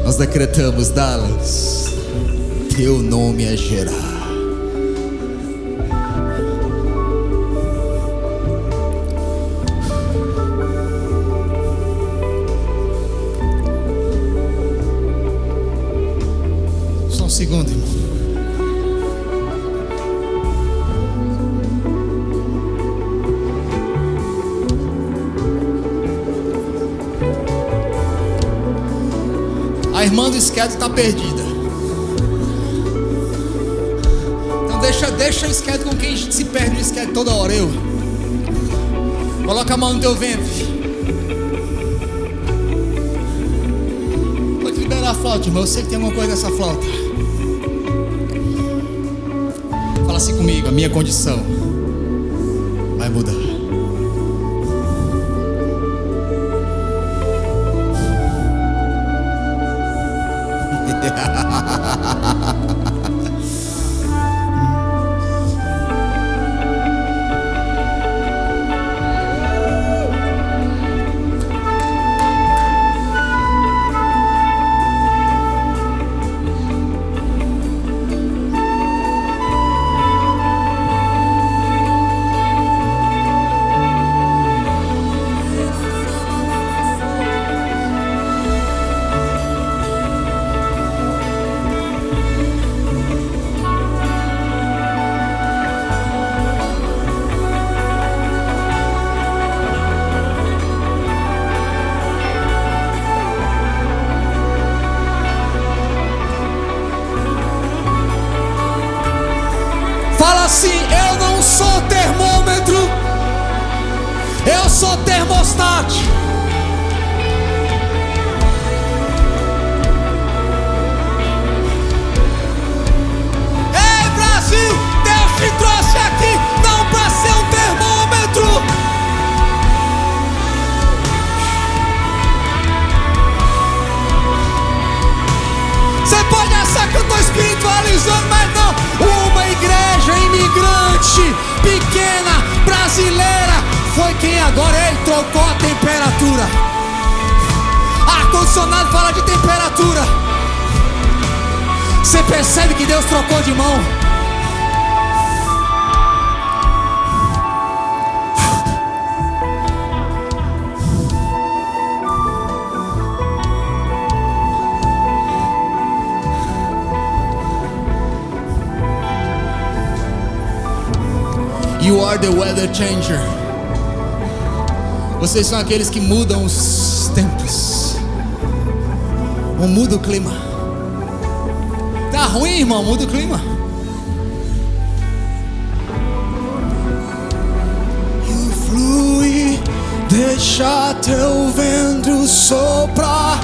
Nós decretamos, Dallas. Teu nome é Gerar. Segundo, irmão. A irmã do esqueleto está perdida. Então deixa o esqueleto com quem se perde no esqueleto toda hora. Eu. Coloca a mão no teu ventre. Pode liberar a flauta, irmão. Eu sei que tem alguma coisa nessa flauta. Fala assim comigo, a minha condição vai mudar. gente pequena, brasileira, foi quem agora ele trocou a temperatura. Ar-condicionado fala de temperatura. Você percebe que Deus trocou de mão? You are the weather changer. Vocês são aqueles que mudam os tempos. Ou muda o clima. Tá ruim, irmão, muda o clima. You flui, deixa teu vento soprar.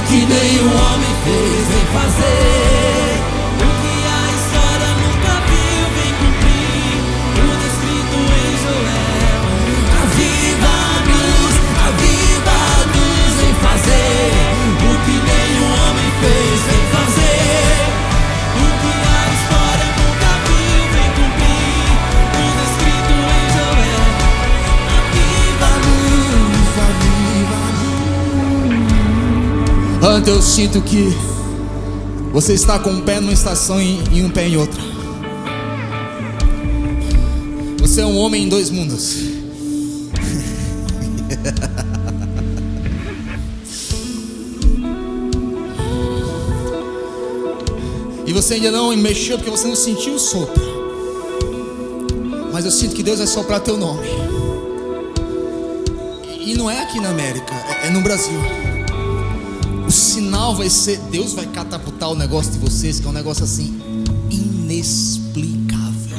Que nenhum homem fez, vem fazer o que a história nunca viu, vem cumprir o descrito em Joel. Aviva-nos, vem fazer o que nenhum homem fez, vem fazer o que a história nunca viu, vem cumprir o descrito em Joel. Aviva-nos. Hunter, eu sinto que você está com um pé numa estação e um pé em outra. Você é um homem em dois mundos. E você ainda não mexeu porque você não sentiu o sopro. Mas eu sinto que Deus vai soprar teu nome. E não é aqui na América, é no Brasil. O sinal vai ser, Deus vai catapultar o negócio de vocês, que é um negócio assim inexplicável.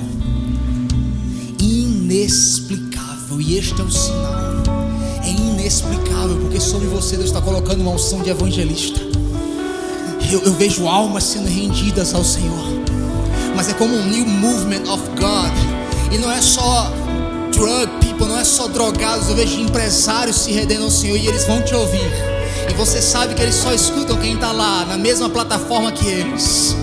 Inexplicável. E este é o sinal. É inexplicável, porque sobre você Deus está colocando uma unção de evangelista. Eu vejo almas sendo rendidas ao Senhor. Mas é como um new movement of God. E não é só drug people, não é só drogados. Eu vejo empresários se rendendo ao Senhor e eles vão te ouvir. E você sabe que eles só escutam quem está lá, na mesma plataforma que eles.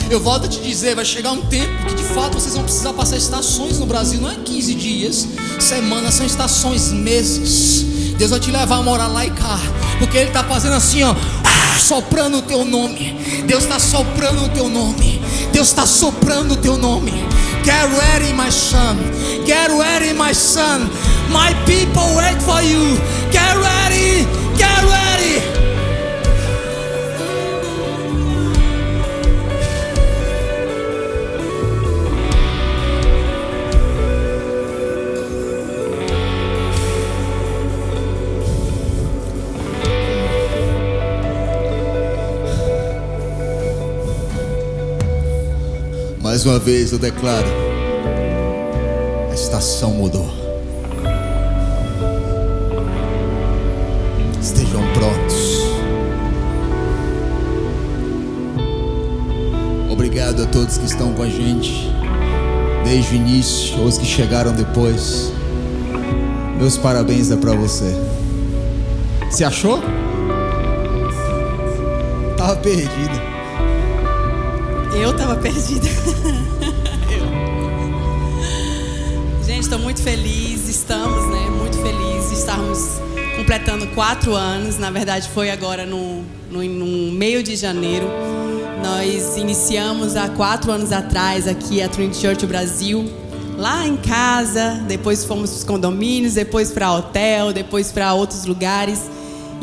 Eu volto a te dizer, vai chegar um tempo que de fato vocês vão precisar passar estações no Brasil. Não é 15 dias, semanas, são estações, meses. Deus vai te levar a morar lá e cá, porque Ele está fazendo assim, ó, soprando o teu nome. Deus está soprando o teu nome. Deus está soprando o teu nome. Get ready, my son. Get ready, my son. My people wait for you. Get ready. Get ready. Mais uma vez eu declaro: a estação mudou. Estejam prontos. Obrigado a todos que estão com a gente desde o início, ou os que chegaram depois. Meus parabéns é pra você. Você achou? Tava perdida. Eu tava perdida. Gente, estou muito feliz. Estamos, né? Muito felizes de estarmos completando 4 anos. Na verdade, foi agora no meio de janeiro. Nós iniciamos há 4 anos atrás aqui a Trinity Church Brasil, lá em casa. Depois fomos para os condomínios, depois para hotel, depois para outros lugares.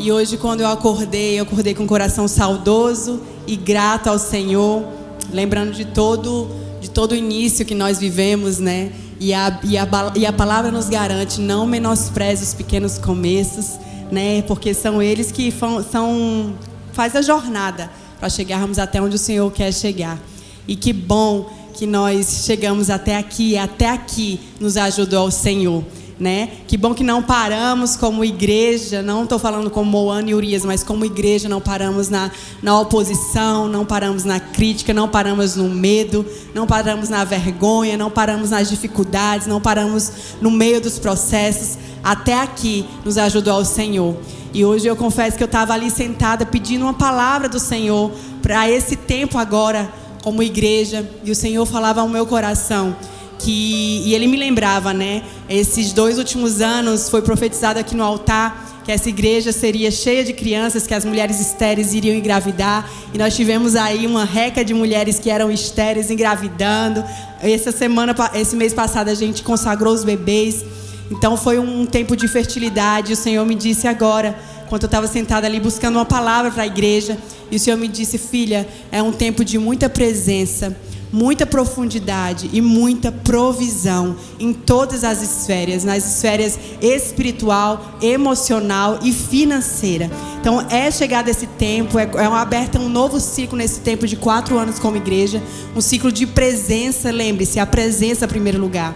E hoje, quando eu acordei com o coração saudoso e grato ao Senhor, lembrando de todo o início que nós vivemos, né? E a palavra nos garante: não menospreze os pequenos começos, né? Porque são eles que faz a jornada para chegarmos até onde o Senhor quer chegar. E que bom que nós chegamos até aqui nos ajudou o Senhor, né? Que bom que não paramos como igreja. Não estou falando como Moana e Urias, mas como igreja não paramos na oposição, não paramos na crítica, não paramos no medo, não paramos na vergonha, não paramos nas dificuldades, não paramos no meio dos processos. Até aqui nos ajudou o Senhor. E hoje eu confesso que eu estava ali sentada pedindo uma palavra do Senhor para esse tempo agora como igreja, e o Senhor falava ao meu coração e ele me lembrava, né? Esses 2 últimos anos foi profetizado aqui no altar que essa igreja seria cheia de crianças, que as mulheres estéreis iriam engravidar, e nós tivemos aí uma reca de mulheres que eram estéreis engravidando. Esse mês passado a gente consagrou os bebês. Então foi um tempo de fertilidade. O Senhor me disse agora, quando eu estava sentada ali buscando uma palavra para a igreja, e o Senhor me disse: filha, é um tempo de muita presença, muita profundidade e muita provisão em todas as esferas, nas esferas espiritual, emocional e financeira. Então é chegado esse tempo, é aberto um novo ciclo nesse tempo de 4 anos como igreja, um ciclo de presença. Lembre-se, a presença em primeiro lugar,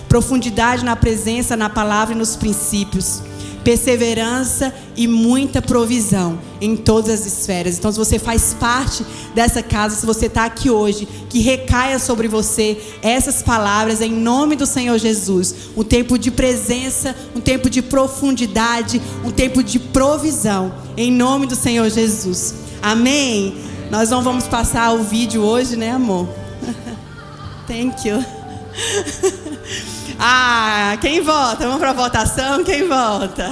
profundidade na presença, na palavra e nos princípios, perseverança e muita provisão em todas as esferas. Então, se você faz parte dessa casa, se você está aqui hoje, que recaia sobre você essas palavras em nome do Senhor Jesus. Um tempo de presença, um tempo de profundidade, um tempo de provisão em nome do Senhor Jesus. Amém? Nós não vamos passar o vídeo hoje, né, amor? Thank you. Quem vota? Vamos para a votação? Quem vota?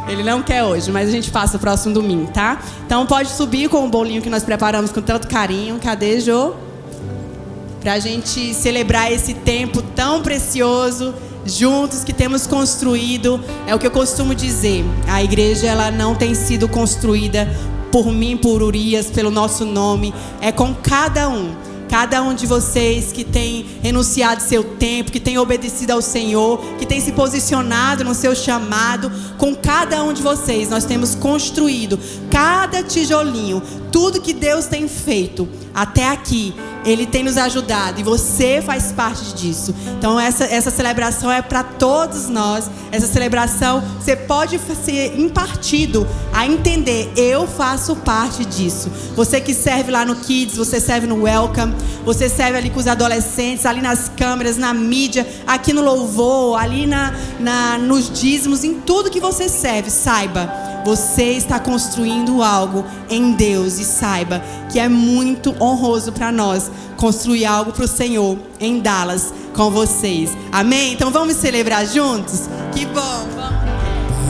Ele não quer hoje, mas a gente passa o próximo domingo, tá? Então pode subir com o bolinho que nós preparamos com tanto carinho. Cadê, Jô? Pra gente celebrar esse tempo tão precioso juntos que temos construído. É o que eu costumo dizer: a igreja, ela não tem sido construída por mim, por Urias, pelo nosso nome. É com cada um de vocês que tem renunciado seu tempo, que tem obedecido ao Senhor, que tem se posicionado no seu chamado. Com cada um de vocês nós temos construído cada tijolinho, tudo que Deus tem feito até aqui. Ele tem nos ajudado e você faz parte disso. Então essa celebração é para todos nós. Essa celebração você pode ser impartido a entender: eu faço parte disso. Você que serve lá no Kids, você serve no Welcome, você serve ali com os adolescentes, ali nas câmeras, na mídia, aqui no louvor, ali nos dízimos, em tudo que você serve. Saiba, você está construindo algo em Deus, e saiba que é muito honroso para nós construir algo para o Senhor em Dallas com vocês. Amém? Então vamos celebrar juntos? Que bom! Vamos.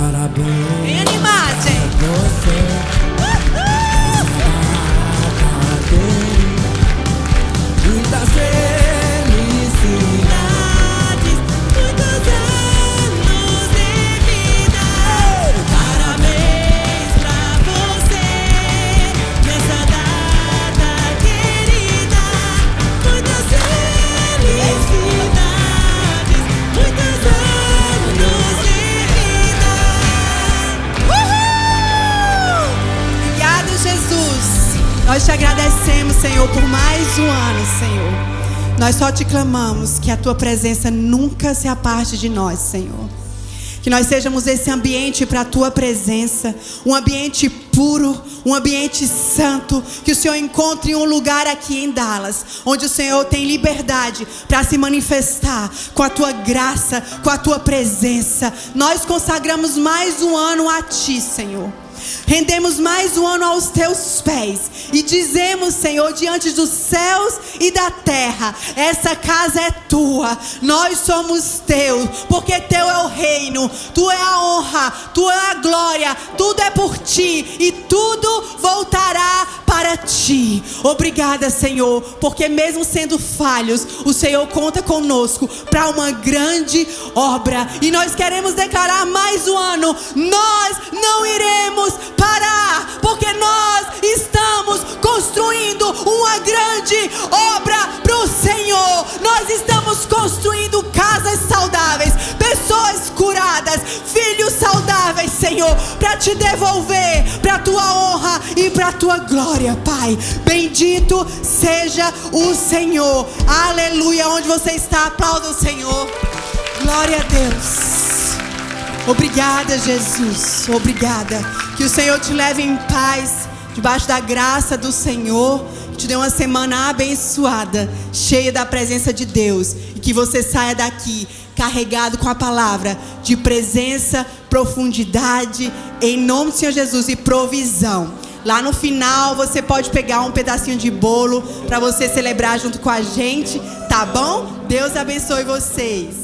Parabéns. Vem animar, gente! Muitas felicidades, muitos anos de vida. Parabéns pra você nessa data querida. Muitas felicidades, muitos anos de vida. Obrigado, Jesus. Nós te agradecemos, Senhor, por mais um ano, Senhor. Nós só te clamamos que a tua presença nunca se aparte de nós, Senhor. Que nós sejamos esse ambiente para a tua presença, um ambiente puro, um ambiente santo. Que o Senhor encontre um lugar aqui em Dallas, onde o Senhor tem liberdade para se manifestar com a tua graça, com a tua presença. Nós consagramos mais um ano a ti, Senhor. Rendemos mais um ano aos teus pés e dizemos, Senhor, diante dos céus e da terra: essa casa é tua, nós somos teus, porque teu é o reino, tu é a honra, tu é a glória, tudo é por ti e tudo voltará para ti. Obrigada, Senhor, porque mesmo sendo falhos, o Senhor conta conosco para uma grande obra. E nós queremos declarar mais um ano: nós não iremos parar, porque nós estamos construindo uma grande obra para o Senhor. Nós estamos construindo casas saudáveis, pessoas curadas, filhos saudáveis, Senhor, para te devolver para a tua honra e para a tua glória, Pai. Bendito seja o Senhor. Aleluia. Onde você está, aplauda o Senhor. Glória a Deus. Obrigada, Jesus. Obrigada. Que o Senhor te leve em paz, debaixo da graça do Senhor. Que te dê uma semana abençoada, cheia da presença de Deus. E que você saia daqui carregado com a palavra de presença, profundidade, em nome do Senhor Jesus, e provisão. Lá no final você pode pegar um pedacinho de bolo para você celebrar junto com a gente, tá bom? Deus abençoe vocês.